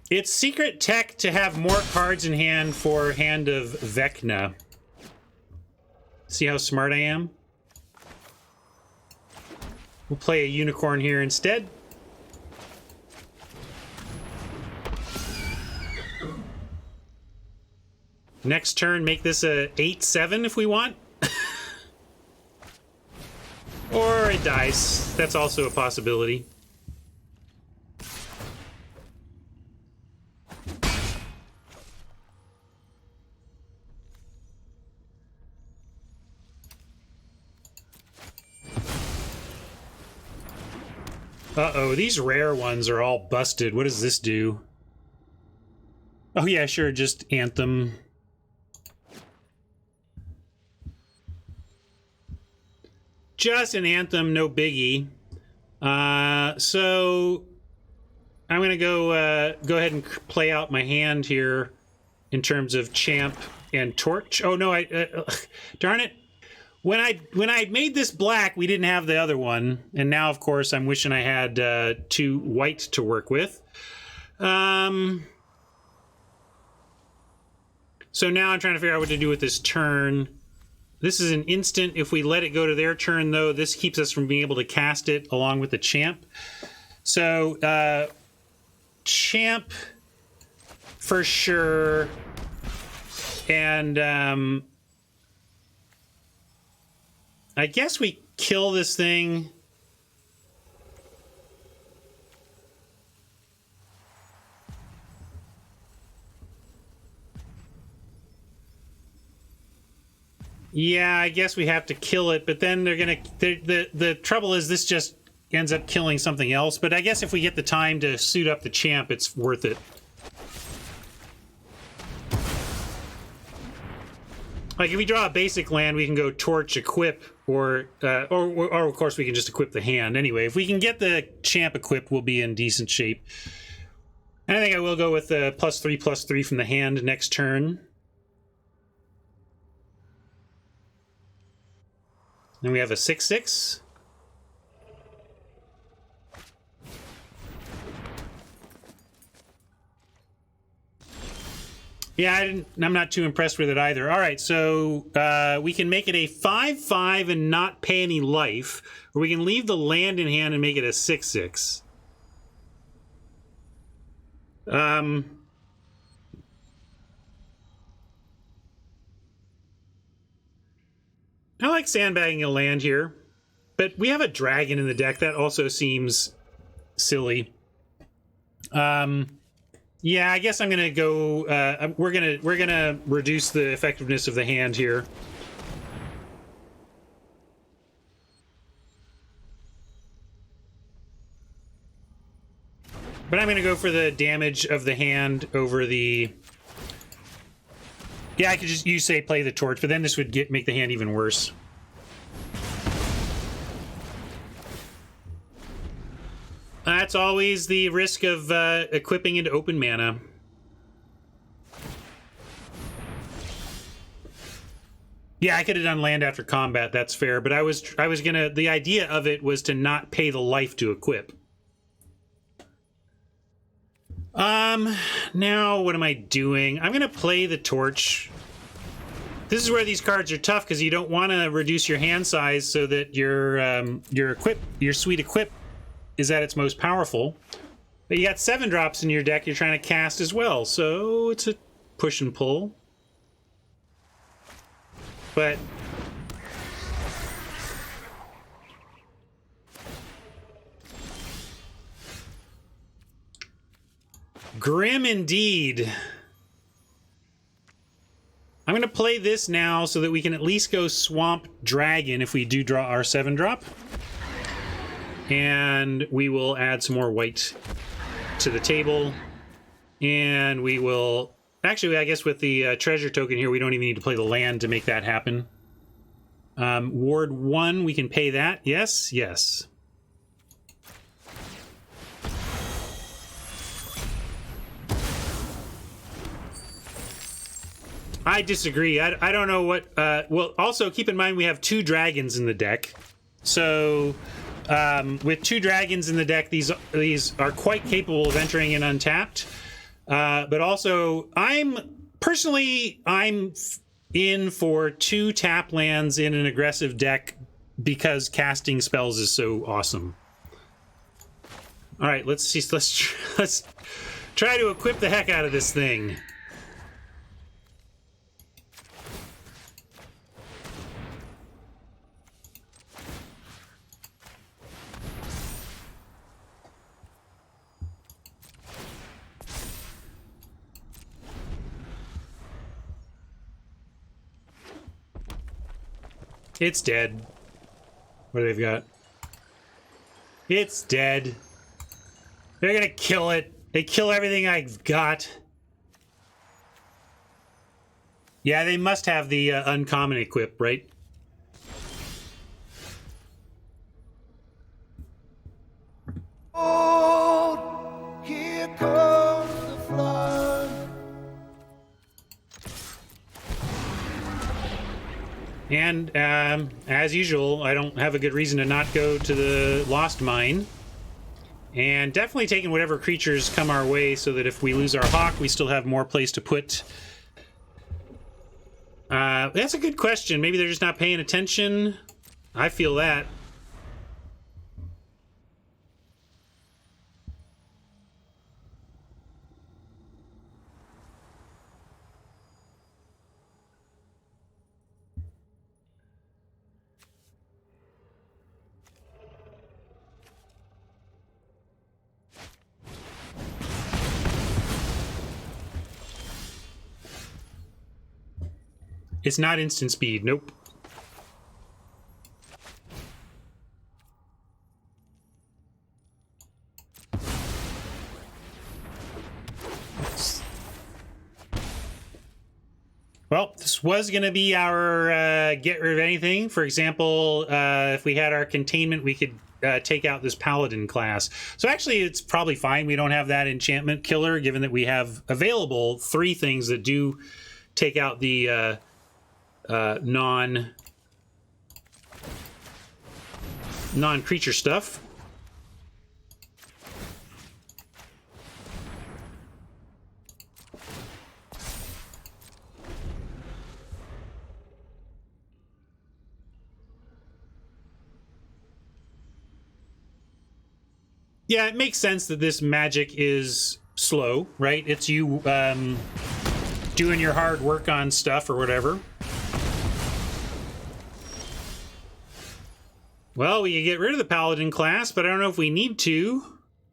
It's secret tech to have more cards in hand for Hand of Vecna. See how smart I am? We'll play a unicorn here instead. Next turn, make this a 8/7 if we want. Or it dies. That's also a possibility. Uh-oh, these rare ones are all busted. What does this do? Oh yeah, sure, just Anthem. Just an Anthem, no biggie. So I'm gonna go ahead and play out my hand here in terms of Champ and Torch. Oh no, darn it. When I made this black, we didn't have the other one, and now, of course, I'm wishing I had 2 white to work with. So now I'm trying to figure out what to do with this turn. This is an instant. If we let it go to their turn, though, this keeps us from being able to cast it along with the Champ. So, Champ for sure, and I guess we kill this thing. Yeah, I guess we have to kill it, but then they're gonna. The trouble is this just ends up killing something else. But I guess if we get the time to suit up the Champ, it's worth it. Like if we draw a basic land, we can go Torch, equip, or of course we can just equip the hand. Anyway, if we can get the Champ equipped, we'll be in decent shape. And I think I will go with the +3/+3 from the hand next turn. Then we have a 6/6. Yeah, I'm not too impressed with it either. All right, so we can make it a 5/5 and not pay any life, or we can leave the land in hand and make it a 6/6. I like sandbagging a land here, but we have a dragon in the deck. That also seems silly. Yeah, I guess I'm gonna go. We're gonna reduce the effectiveness of the hand here. But I'm gonna go for the damage of the hand over the. Yeah, I could just play the Torch, but then this would make the hand even worse. That's always the risk of equipping into open mana. Yeah, I could have done land after combat, that's fair, but I was gonna, the idea of it was to not pay the life to equip. Now what am I doing? I'm gonna play the Torch. This is where these cards are tough because you don't want to reduce your hand size so that your sweet equip is at its most powerful. But you got 7 drops in your deck you're trying to cast as well, so it's a push and pull. But Grim indeed. I'm going to play this now so that we can at least go Swamp Dragon if we do draw our 7-drop. And we will add some more white to the table. And we will... Actually, I guess with the treasure token here, we don't even need to play the land to make that happen. Ward 1, we can pay that. Yes, yes. I disagree. I don't know what... well, also, keep in mind we have 2 dragons in the deck. So, with 2 dragons in the deck, these are quite capable of entering in untapped. But also, I'm in for 2 tap lands in an aggressive deck because casting spells is so awesome. All right, let's try to equip the heck out of this thing. It's dead. What do they've got? It's dead. They're gonna kill it. They kill everything I've got. Yeah, they must have the uncommon equip, right? Oh, here comes the flood. And, as usual, I don't have a good reason to not go to the Lost Mine. And definitely taking whatever creatures come our way so that if we lose our Hawk, we still have more place to put. That's a good question. Maybe they're just not paying attention. I feel that. It's not instant speed. Nope. Well, this was going to be our get rid of anything. For example, if we had our containment, we could take out this paladin class. So actually, it's probably fine. We don't have that enchantment killer, given that we have available 3 things that do take out the non-creature stuff. Yeah, it makes sense that this magic is slow, right? It's you doing your hard work on stuff or whatever. Well, we can get rid of the paladin class, but I don't know if we need to.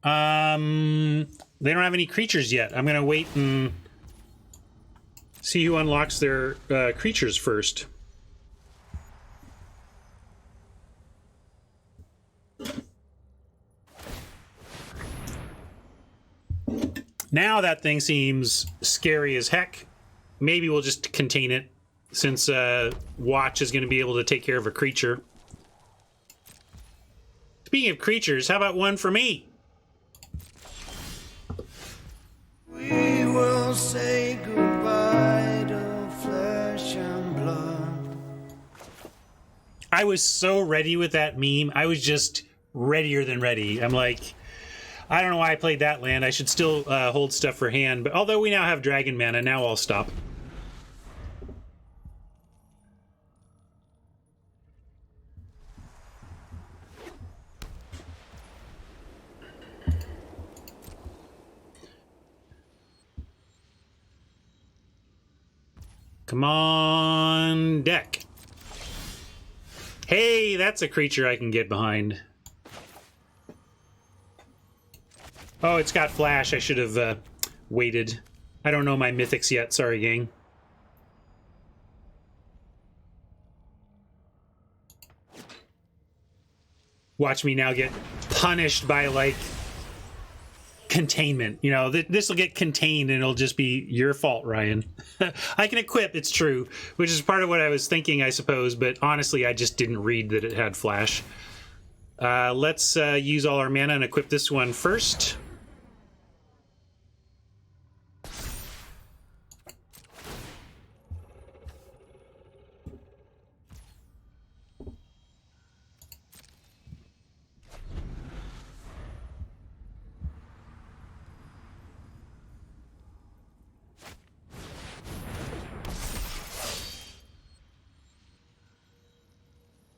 They don't have any creatures yet. I'm going to wait and see who unlocks their creatures first. Now that thing seems scary as heck. Maybe we'll just contain it, since Watch is going to be able to take care of a creature. Speaking of creatures, how about one for me? We will say goodbye to flesh and blood. I was so ready with that meme. I was just readier than ready. I'm like, I don't know why I played that land. I should still hold stuff for hand. But although we now have dragon mana, now I'll stop. Come on, deck. Hey, that's a creature I can get behind. Oh, it's got flash. I should have weighted. I don't know my mythics yet. Sorry, gang. Watch me now get punished by, like, containment. You know, this will get contained and it'll just be your fault, Ryan. I can equip, it's true, which is part of what I was thinking, I suppose, but honestly, I just didn't read that it had flash. Let's use all our mana and equip this one first.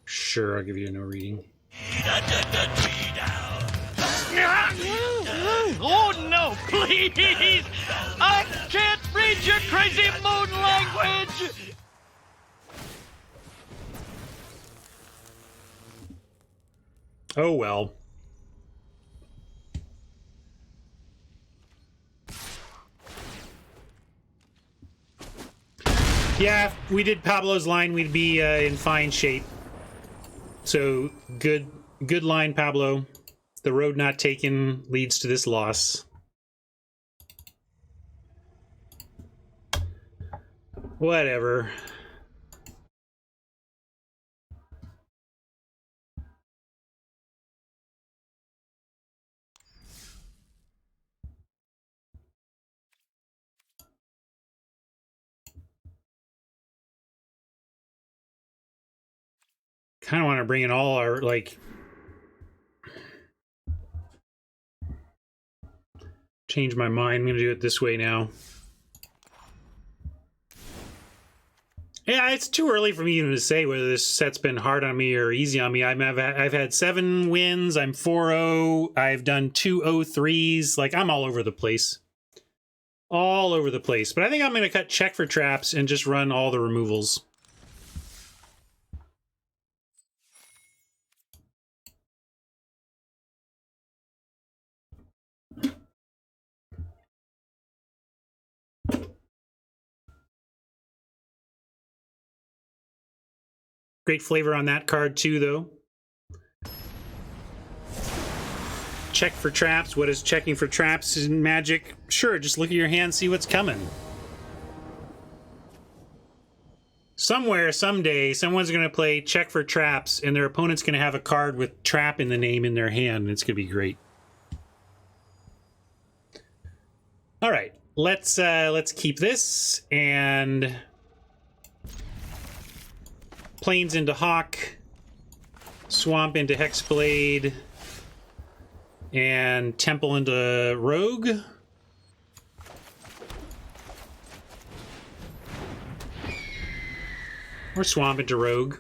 Sure, I'll give you a no reading. Oh no, please! I can't read your crazy moon language! Oh well. Yeah, if we did Pablo's line, we'd be in fine shape. So good line, Pablo. The road not taken leads to this loss. Whatever. Kind of want to bring in all our, like, change my mind. I'm going to do it this way now. Yeah, it's too early for me even to say whether this set's been hard on me or easy on me. I've had 7 wins. I'm 4-0. I've done 2 0-3s. Like, I'm all over the place. All over the place. But I think I'm going to cut check for traps and just run all the removals. Great flavor on that card too, though. Check for traps. What is checking for traps in Magic? Sure, just look at your hand, see what's coming. Somewhere, someday, someone's going to play check for traps, and their opponent's going to have a card with trap in the name in their hand, and it's going to be great. All right, let's keep this and Plains into Hawk, Swamp into Hexblade, and Temple into Rogue. Or Swamp into Rogue.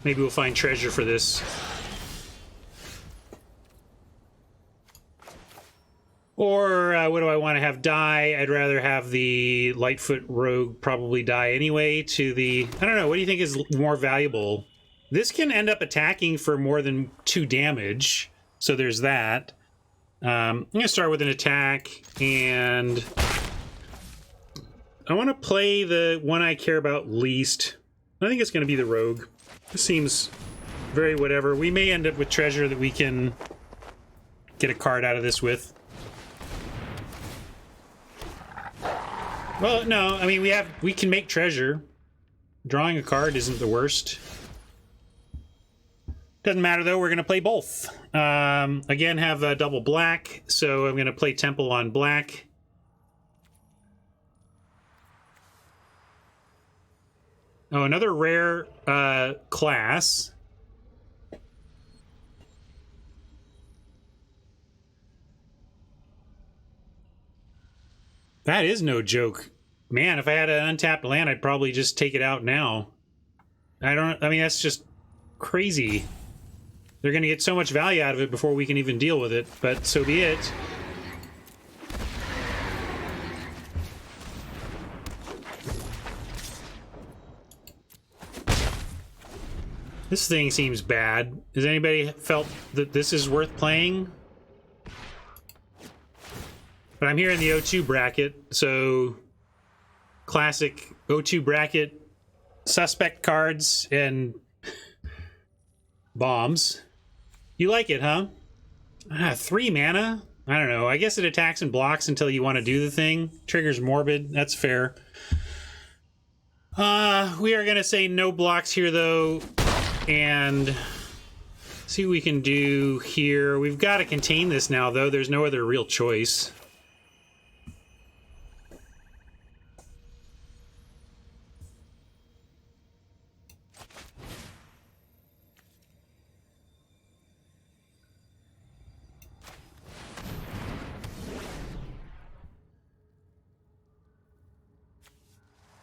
Maybe we'll find treasure for this. Or what do I want to have die? I'd rather have the Lightfoot Rogue probably die anyway to the... I don't know, what do you think is more valuable? This can end up attacking for more than 2 damage, so there's that. I'm going to start with an attack, and I want to play the one I care about least. I think it's going to be the Rogue. This seems very whatever. We may end up with treasure that we can get a card out of this with. Well, no, I mean, we can make treasure. Drawing a card isn't the worst. Doesn't matter, though. We're going to play both. Again, have a double black, so I'm going to play Temple on black. Oh, another rare class. That is no joke. Man, if I had an untapped land, I'd probably just take it out now. I mean, that's just crazy. They're going to get so much value out of it before we can even deal with it, but so be it. This thing seems bad. Has anybody felt that this is worth playing? But I'm here in the O2 bracket, so classic O2 bracket, suspect cards and bombs. You like it, huh? 3 mana? I don't know. I guess it attacks and blocks until you want to do the thing. Triggers morbid. That's fair. We are going to say no blocks here, though, and see what we can do here. We've got to contain this now, though. There's no other real choice.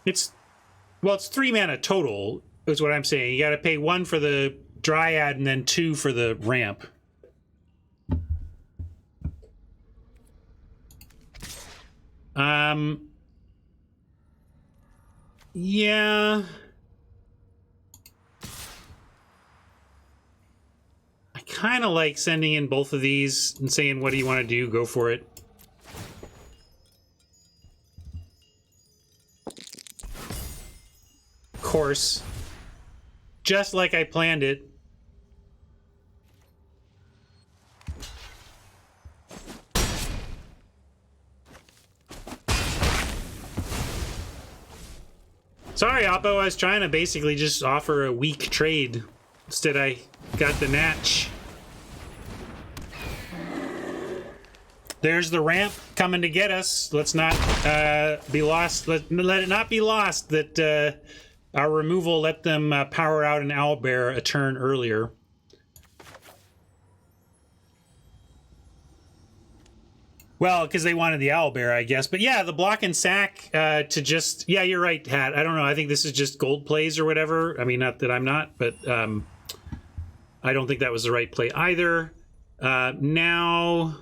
It's 3 mana total, is what I'm saying. You got to pay 1 for the Dryad and then 2 for the ramp. Yeah. I kind of like sending in both of these and saying, what do you want to do? Go for it. Course, just like I planned it. Sorry, Oppo, I was trying to basically just offer a weak trade. Instead, I got the natch. There's the ramp coming to get us. Let's not be lost. Let it not be lost that our removal let them power out an owlbear a turn earlier. Well, because they wanted the owlbear, I guess. But yeah, the block and sack to just... Yeah, you're right, Hat. I don't know. I think this is just gold plays or whatever. I mean, not that I'm not, but I don't think that was the right play either. Now...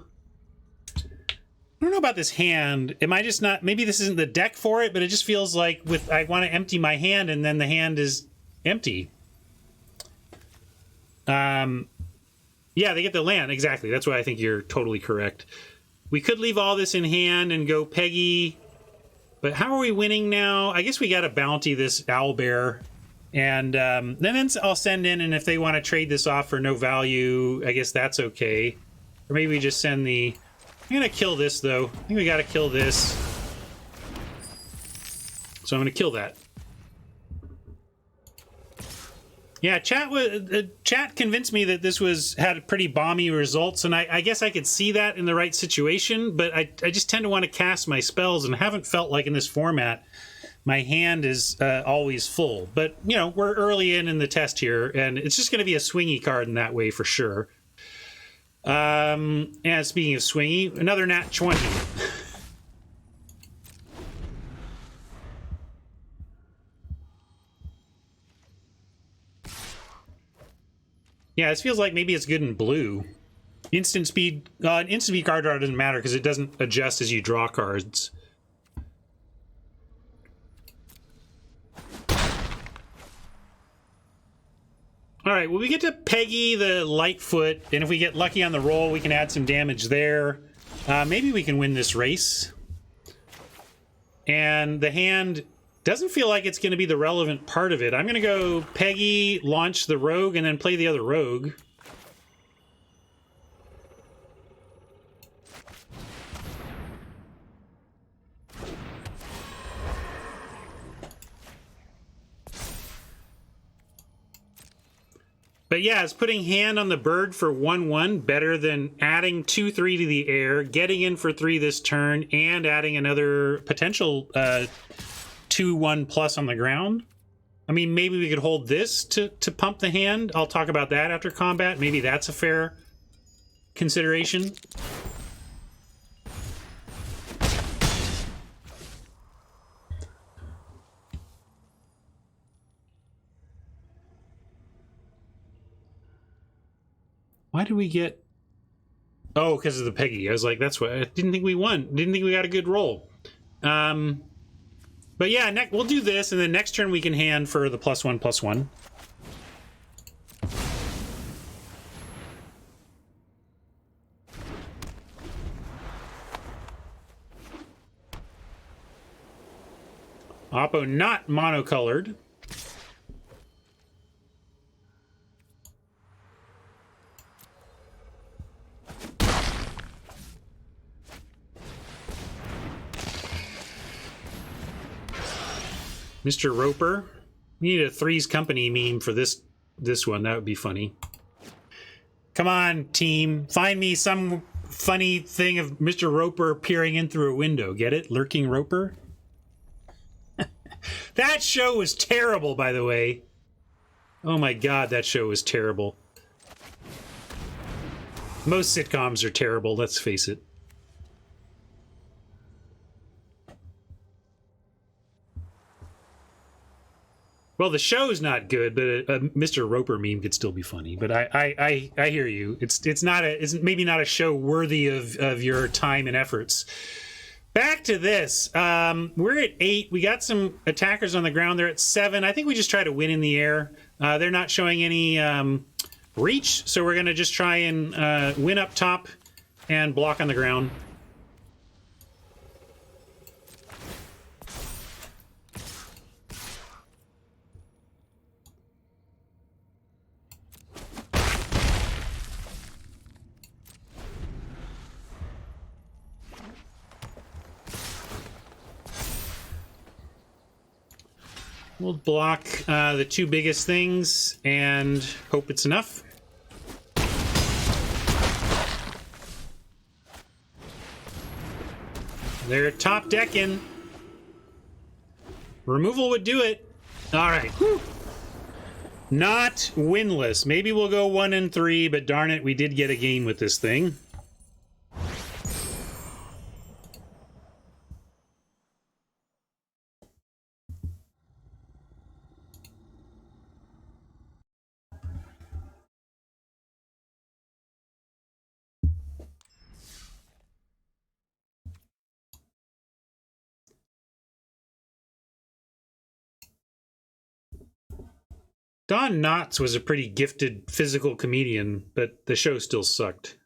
I don't know about this hand. Am I just not... Maybe this isn't the deck for it, but it just feels like I want to empty my hand and then the hand is empty. Yeah, they get the land. Exactly. That's why I think you're totally correct. We could leave all this in hand and go Peggy. But how are we winning now? I guess we got to bounty this owlbear. And then I'll send in, and if they want to trade this off for no value, I guess that's okay. Or maybe we just send the... I'm going to kill this, though. I think we got to kill this. So I'm going to kill that. Yeah, chat convinced me that this had pretty bomby results, and I guess I could see that in the right situation, but I just tend to want to cast my spells, and haven't felt like in this format my hand is always full. But, you know, we're early in the test here, and it's just going to be a swingy card in that way for sure. And speaking of swingy, another nat 20. Yeah, this feels like maybe it's good in blue. Instant speed card draw doesn't matter because it doesn't adjust as you draw cards. All right, well, we get to Peggy the Lightfoot, and if we get lucky on the roll, we can add some damage there. Maybe we can win this race. And the hand doesn't feel like it's going to be the relevant part of it. I'm going to go Peggy, launch the rogue, and then play the other rogue. But yeah, it's putting hand on the bird for 1/1 better than adding 2/3 to the air, getting in for 3 this turn, and adding another potential 2/1 plus on the ground. I mean, maybe we could hold this to pump the hand. I'll talk about that after combat. Maybe that's a fair consideration. Why did we get... Oh, because of the Peggy. I was like, that's what... I didn't think we won. Didn't think we got a good roll. But yeah, we'll do this, and then next turn we can hand for the +1/+1. Oppo not monocolored. Mr. Roper. We need a Three's Company meme for this one. That would be funny. Come on, team. Find me some funny thing of Mr. Roper peering in through a window. Get it? Lurking Roper? That show was terrible, by the way. Oh my god, that show was terrible. Most sitcoms are terrible, let's face it. Well, the show's not good, but a Mr. Roper meme could still be funny. But I hear you. It's maybe not a show worthy of your time and efforts. Back to this. We're at 8. We got some attackers on the ground. They're at 7. I think we just try to win in the air. They're not showing any reach, so we're going to just try and win up top and block on the ground. We'll block the two biggest things and hope it's enough. They're top decking. Removal would do it. All right. Whew. Not winless. Maybe we'll go 1-3, but darn it, we did get a game with this thing. Don Knotts was a pretty gifted physical comedian, but the show still sucked.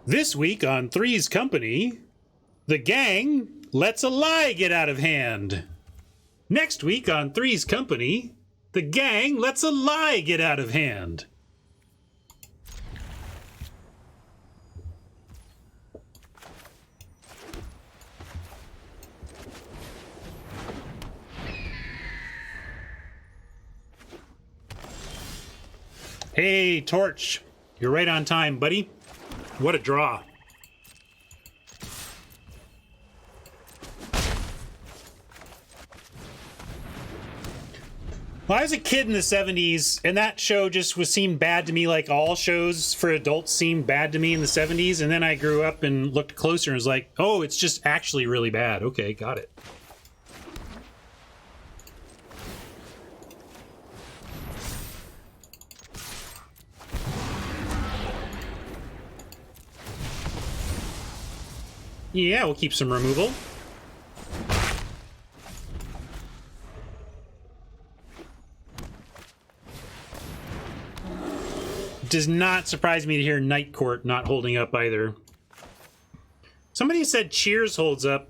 This week on Three's Company, the gang lets a lie get out of hand. Next week on Three's Company, the gang lets a lie get out of hand. Hey, Torch. You're right on time, buddy. What a draw. Well, I was a kid in the 70s, and that show just seemed bad to me, like all shows for adults seemed bad to me in the 70s, and then I grew up and looked closer and was like, oh, it's just actually really bad. Okay, got it. Yeah, we'll keep some removal. Does not surprise me to hear Night Court not holding up either. Somebody said Cheers holds up,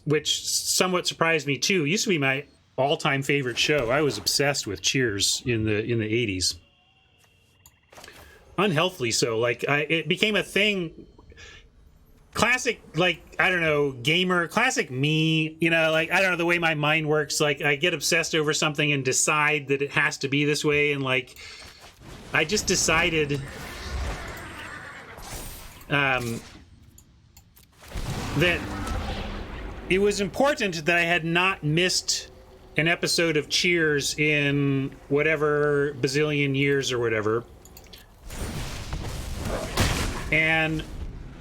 which somewhat surprised me too. It used to be my all-time favorite show. I was obsessed with Cheers in the 80s. Unhealthily so. Like it became a thing. Classic, like, I don't know, gamer, classic me, you know, like, I don't know, the way my mind works, like, I get obsessed over something and decide that it has to be this way, and, like, I just decided that it was important that I had not missed an episode of Cheers in whatever bazillion years or whatever. And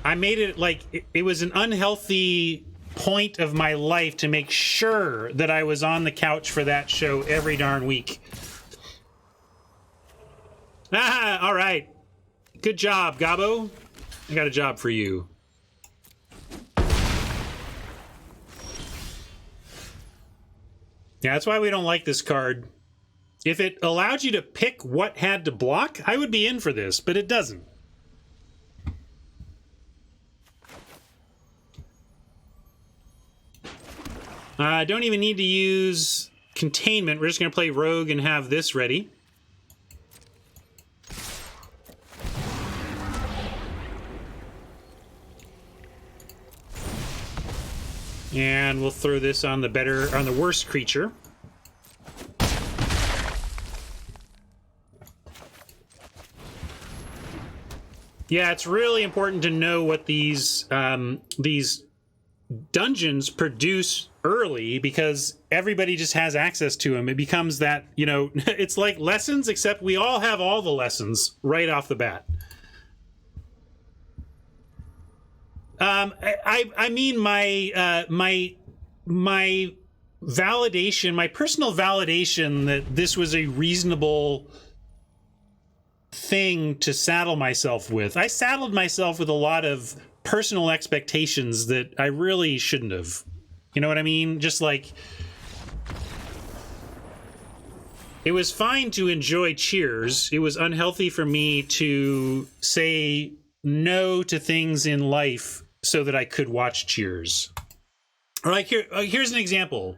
I made it like it was an unhealthy point of my life to make sure that I was on the couch for that show every darn week. Ah, all right. Good job, Gabo. I got a job for you. Yeah, that's why we don't like this card. If it allowed you to pick what had to block, I would be in for this, but it doesn't. I don't even need to use containment. We're just going to play rogue and have this ready. And we'll throw this on the worst creature. Yeah, it's really important to know what these dungeons produce early, because everybody just has access to them. It becomes that, you know, it's like lessons, except we all have all the lessons right off the bat. I mean my validation, my personal validation that this was a reasonable thing to saddle myself with. I saddled myself with a lot of personal expectations that I really shouldn't have. You know what I mean? Just like, it was fine to enjoy Cheers. It was unhealthy for me to say no to things in life so that I could watch Cheers. Or like, here's an example.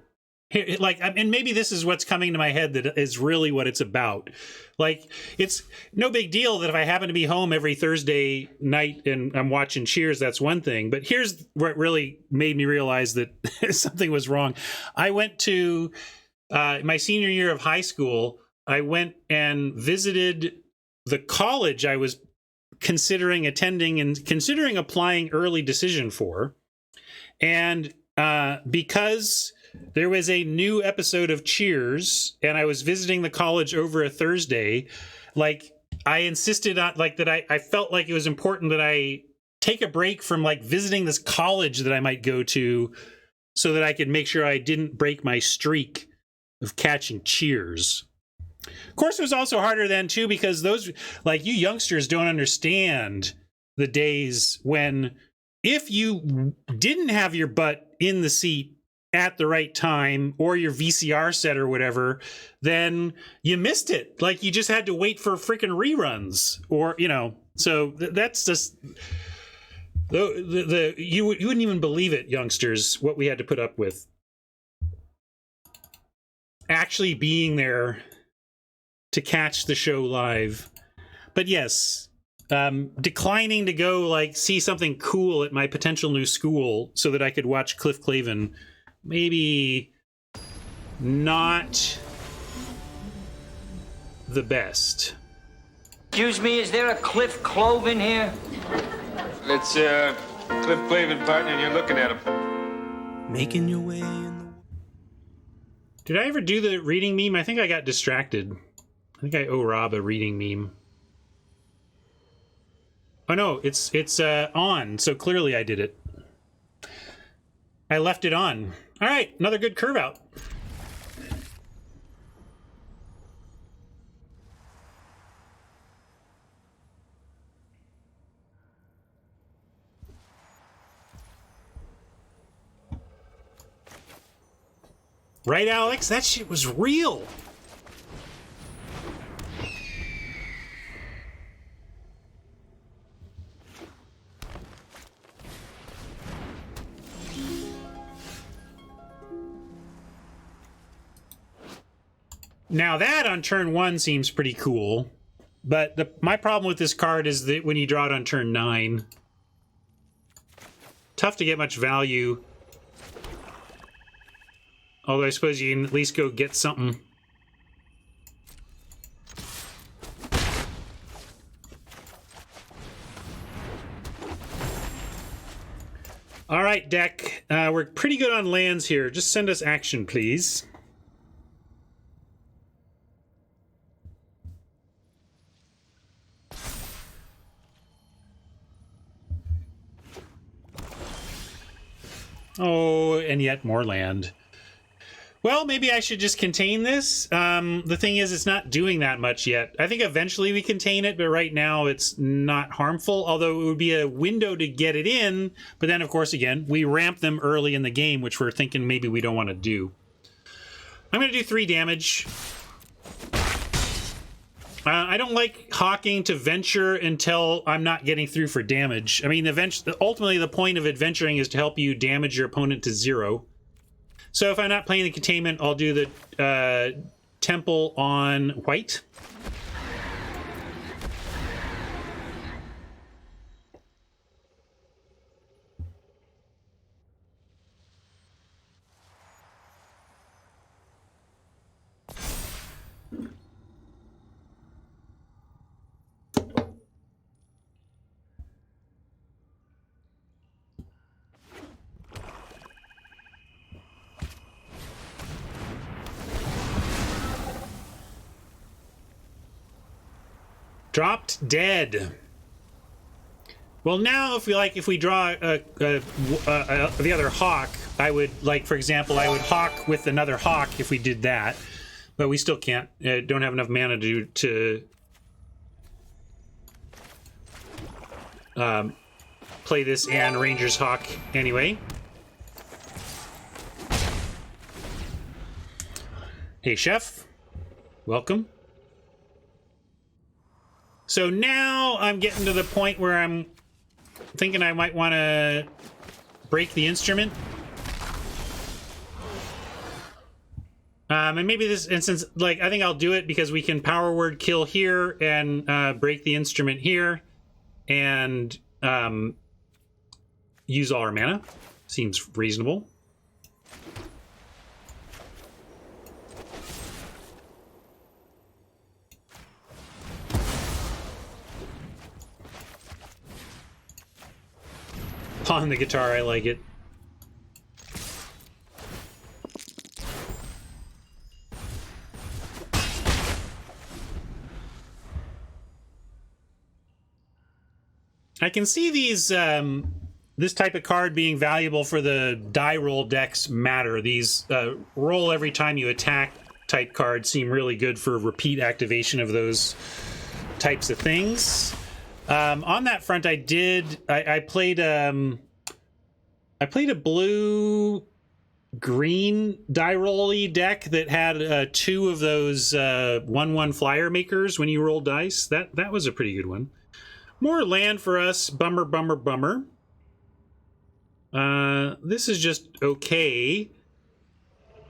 Here, like, and maybe this is what's coming to my head that is really what it's about. Like, it's no big deal that if I happen to be home every Thursday night and I'm watching Cheers, that's one thing. But here's what really made me realize that something was wrong. I went to my senior year of high school. I went and visited the college I was considering attending and considering applying early decision for. And because there was a new episode of Cheers and I was visiting the college over a Thursday, like, I insisted on, like, that I felt like it was important that I take a break from, like, visiting this college that I might go to so that I could make sure I didn't break my streak of catching Cheers. Of course, it was also harder then, too, because those, like, you youngsters don't understand the days when, if you didn't have your butt in the seat at the right time, or your VCR set or whatever, then you missed it. Like, you just had to wait for freaking reruns, or, you know. So that's just you wouldn't even believe it, youngsters, what we had to put up with. Actually being there to catch the show live. But yes, declining to go, like, see something cool at my potential new school so that I could watch Cliff Clavin. Maybe not the best. Excuse me, is there a Cliff Cloven here? It's Cliff Clavin, partner, and you're looking at him. Making your way in the... Did I ever do the reading meme? I think I got distracted. I think I owe Rob a reading meme. Oh no, it's on, so clearly I did it. I left it on. All right, another good curve out. Right, Alex? That shit was real. Now that on turn 1 seems pretty cool, but my problem with this card is that when you draw it on turn 9, tough to get much value. Although I suppose you can at least go get something. All right, deck. We're pretty good on lands here. Just send us action, please. Oh, and yet more land. Well, maybe I should just contain this. The thing is, it's not doing that much yet. I think eventually we contain it, but right now it's not harmful, although it would be a window to get it in. But then, of course, again, we ramp them early in the game, which we're thinking maybe we don't want to do. I'm going to do 3 damage. I don't like hawking to venture until I'm not getting through for damage. I mean, ultimately the point of adventuring is to help you damage your opponent to 0. So if I'm not playing the containment, I'll do the temple on white. Dropped dead. Well, now if we draw the other hawk, I would, like, for example, I would hawk with another hawk if we did that, but we still can't. Don't have enough mana to play this and Ranger's Hawk anyway. Hey, Chef. Welcome. So now I'm getting to the point where I'm thinking I might want to break the instrument. And maybe this instance, like, I think I'll do it because we can power word kill here and break the instrument here and use all our mana. Seems reasonable. On the guitar, I like it. I can see these this type of card being valuable for the die roll decks matter. These roll every time you attack type cards seem really good for repeat activation of those types of things. On that front, I played a blue green die roll-y deck that had 2 of those 1/1 flyer makers when you roll dice. That was a pretty good one. More land for us. Bummer, bummer, bummer. This is just okay.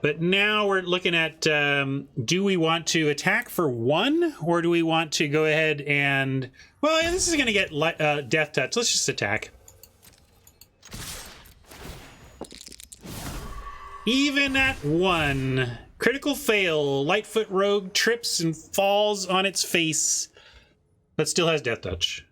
But now we're looking at, do we want to attack for 1? Or do we want to go ahead and... Well, yeah, this is going to get Death Touch. Let's just attack. Even at 1. Critical fail. Lightfoot Rogue trips and falls on its face, but still has Death Touch.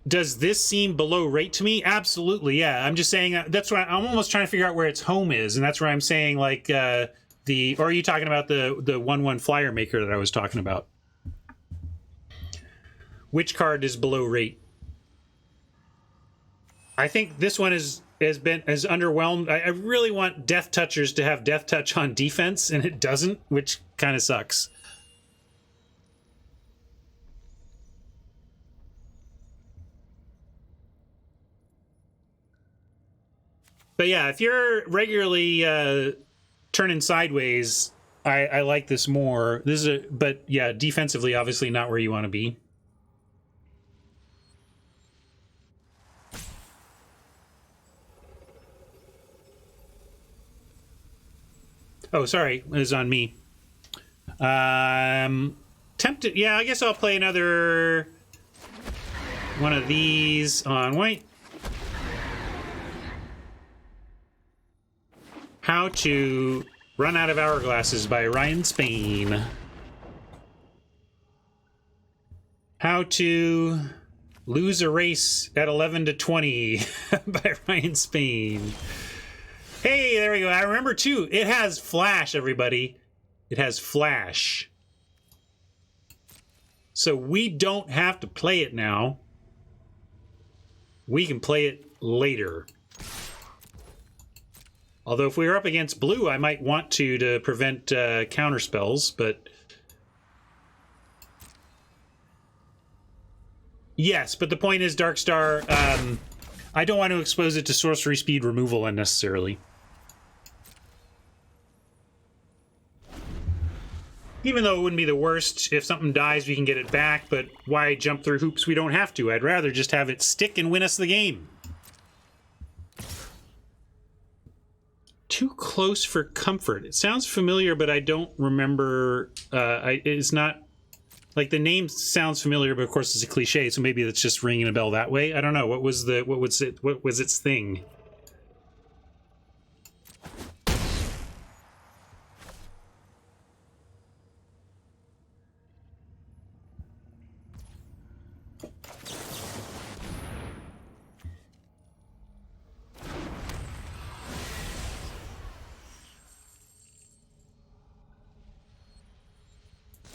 Does this seem below rate to me? Absolutely, yeah. I'm just saying that's why I'm almost trying to figure out where its home is, and that's where I'm saying, like, or are you talking about the 1/1 flyer maker that I was talking about? Which card is below rate? I think this one has underwhelmed. I really want Death Touchers to have Death Touch on defense, and it doesn't, which kind of sucks. But yeah, if you're regularly turning sideways, I like this more. But yeah, defensively, obviously not where you want to be. Oh, sorry, it was on me. Tempted. Yeah, I guess I'll play another one of these on white. How to Run Out of Hourglasses by Ryan Spain. How to Lose a Race at 11 to 20 by Ryan Spain. Hey, there we go. I remember too, it has flash, everybody. It has flash. So we don't have to play it now. We can play it later. Although if we were up against blue, I might want to prevent counter spells, but Yes, but the point is, Darkstar, I don't want to expose it to sorcery speed removal unnecessarily. Even though it wouldn't be the worst, if something dies, we can get it back, but why jump through hoops we don't have to? I'd rather just have it stick and win us the game. Too close for comfort. It sounds familiar, but I don't remember. It's not... Like, the name sounds familiar, but of course it's a cliche, so maybe it's just ringing a bell that way. I don't know. What was its thing?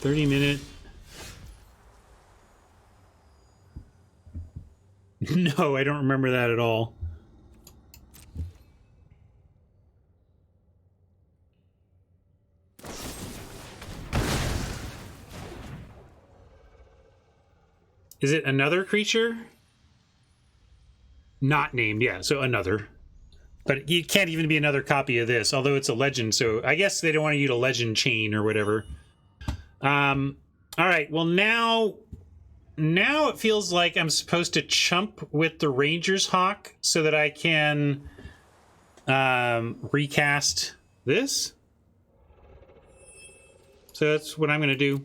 $30-minute. No, I don't remember that at all. Is it another creature? Not named, yeah, so another. But it can't even be another copy of this, although it's a legend, so I guess they don't want you to legend chain or whatever. Alright, well now it feels like I'm supposed to chump with the Ranger's Hawk so that I can recast this. So that's what I'm going to do.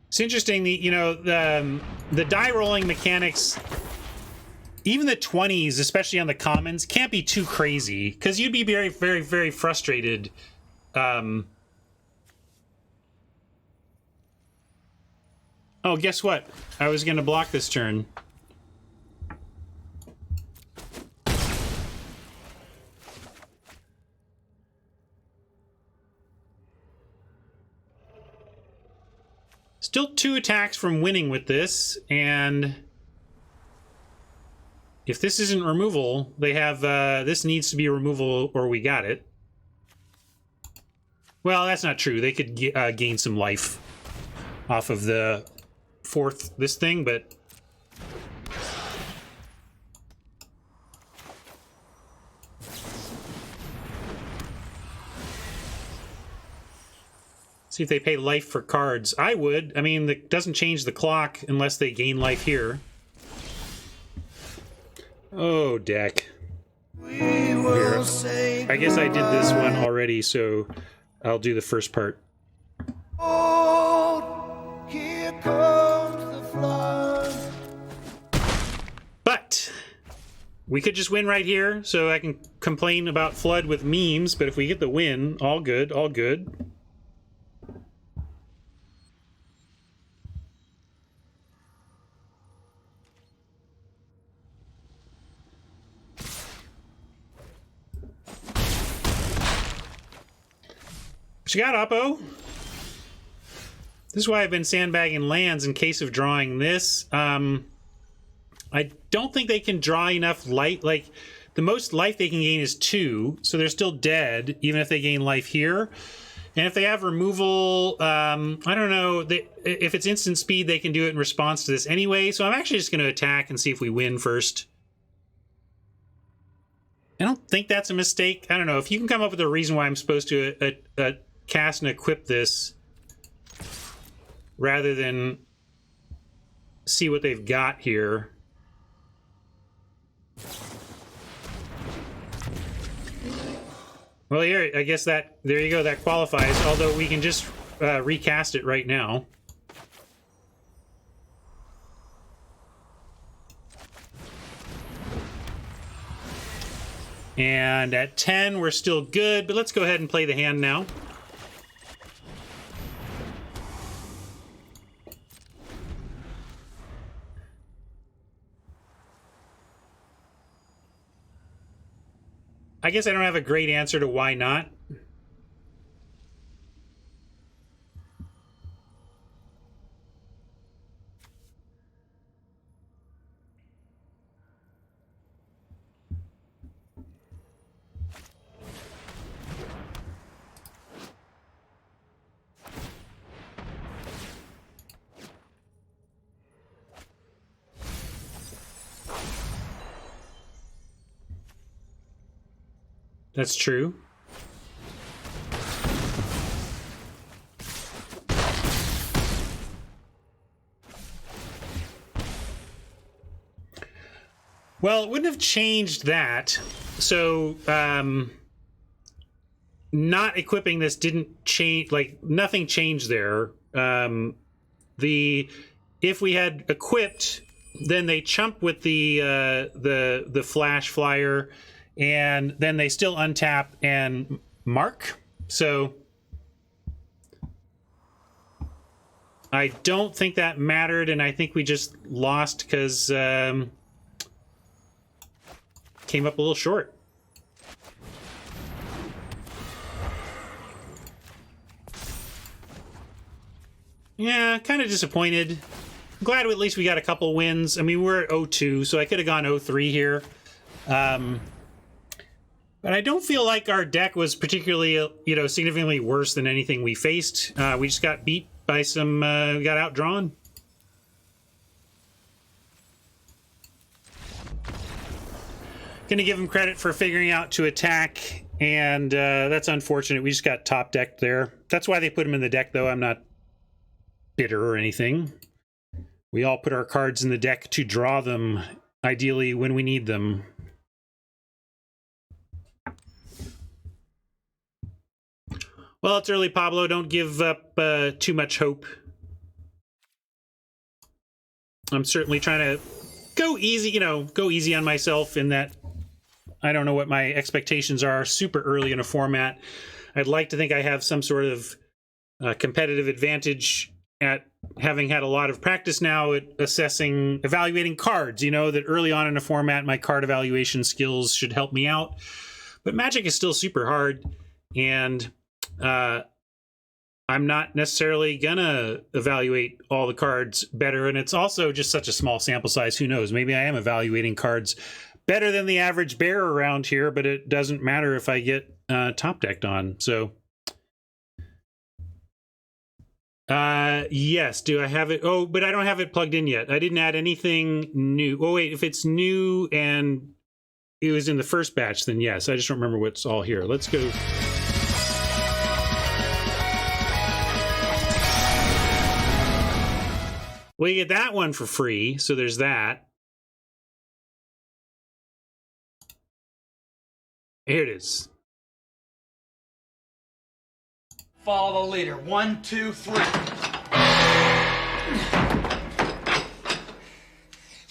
It's interesting, the die rolling mechanics, even the 20s, especially on the commons, can't be too crazy, because you'd be very, very, very frustrated. Oh, guess what? I was going to block this turn. Still 2 attacks from winning with this, and if this isn't removal, they have, this needs to be removal or we got it. Well, that's not true. They could gain some life off of the 4th, this thing, but... See if they pay life for cards. I would. I mean, it doesn't change the clock unless they gain life here. Oh, deck. Here. I guess I did this one already, so I'll do the first part. Oh, here comes the flood. But we could just win right here, so I can complain about Flood with memes, but if we get the win, all good, all good. What you got, Oppo? This is why I've been sandbagging lands in case of drawing this. I don't think they can draw enough light. Like, the most life they can gain is 2, so they're still dead, even if they gain life here. And if they have removal, I don't know. If it's instant speed, they can do it in response to this anyway. So I'm actually just going to attack and see if we win first. I don't think that's a mistake. I don't know. If you can come up with a reason why I'm supposed to cast and equip this rather than see what they've got here. Well, here, I guess there you go, that qualifies, although we can just recast it right now. And at 10, we're still good, but let's go ahead and play the hand now. I guess I don't have a great answer to why not. That's true. Well, it wouldn't have changed that. So, not equipping this didn't change, like, nothing changed there. If we had equipped, then they chump with the flash flyer, and then they still untap and mark. So I don't think that mattered, and I think we just lost because came up a little short. Yeah, kind of disappointed. I'm glad at least we got a couple wins. I mean, we're at 0-2, so I could have gone 0-3 here. But I don't feel like our deck was particularly, significantly worse than anything we faced. We just got beat by some, we got outdrawn. Gonna give him credit for figuring out to attack, and that's unfortunate. We just got top decked there. That's why they put him in the deck, though. I'm not bitter or anything. We all put our cards in the deck to draw them, ideally when we need them. Well, it's early, Pablo. Don't give up too much hope. I'm certainly trying to go easy, go easy on myself in that I don't know what my expectations are super early in a format. I'd like to think I have some sort of competitive advantage at having had a lot of practice now at evaluating cards, that early on in a format, my card evaluation skills should help me out. But Magic is still super hard, and I'm not necessarily gonna evaluate all the cards better, and it's also just such a small sample size. Who knows? Maybe I am evaluating cards better than the average bear around here, but it doesn't matter if I get top decked on. So yes, do I have it? Oh, but I don't have it plugged in yet. I didn't add anything new. Oh wait, if it's new and it was in the first batch, then yes. I just don't remember what's all here. Let's go. Well, you get that one for free, so there's that. Here it is. Follow the leader. 1, 2, 3.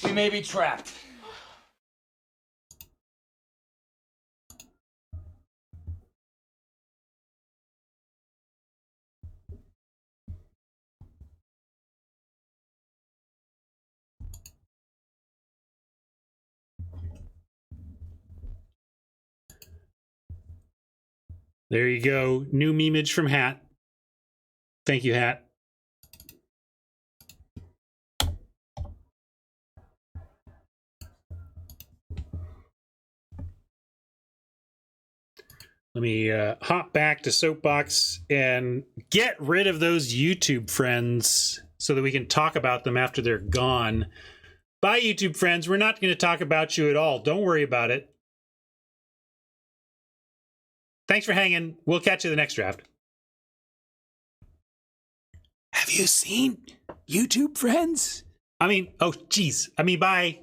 We may be trapped. There you go. New memeage from Hat. Thank you, Hat. Let me hop back to Soapbox and get rid of those YouTube friends so that we can talk about them after they're gone. Bye, YouTube friends. We're not going to talk about you at all. Don't worry about it. Thanks for hanging. We'll catch you the next draft. Have you seen YouTube friends? Oh, geez. Bye.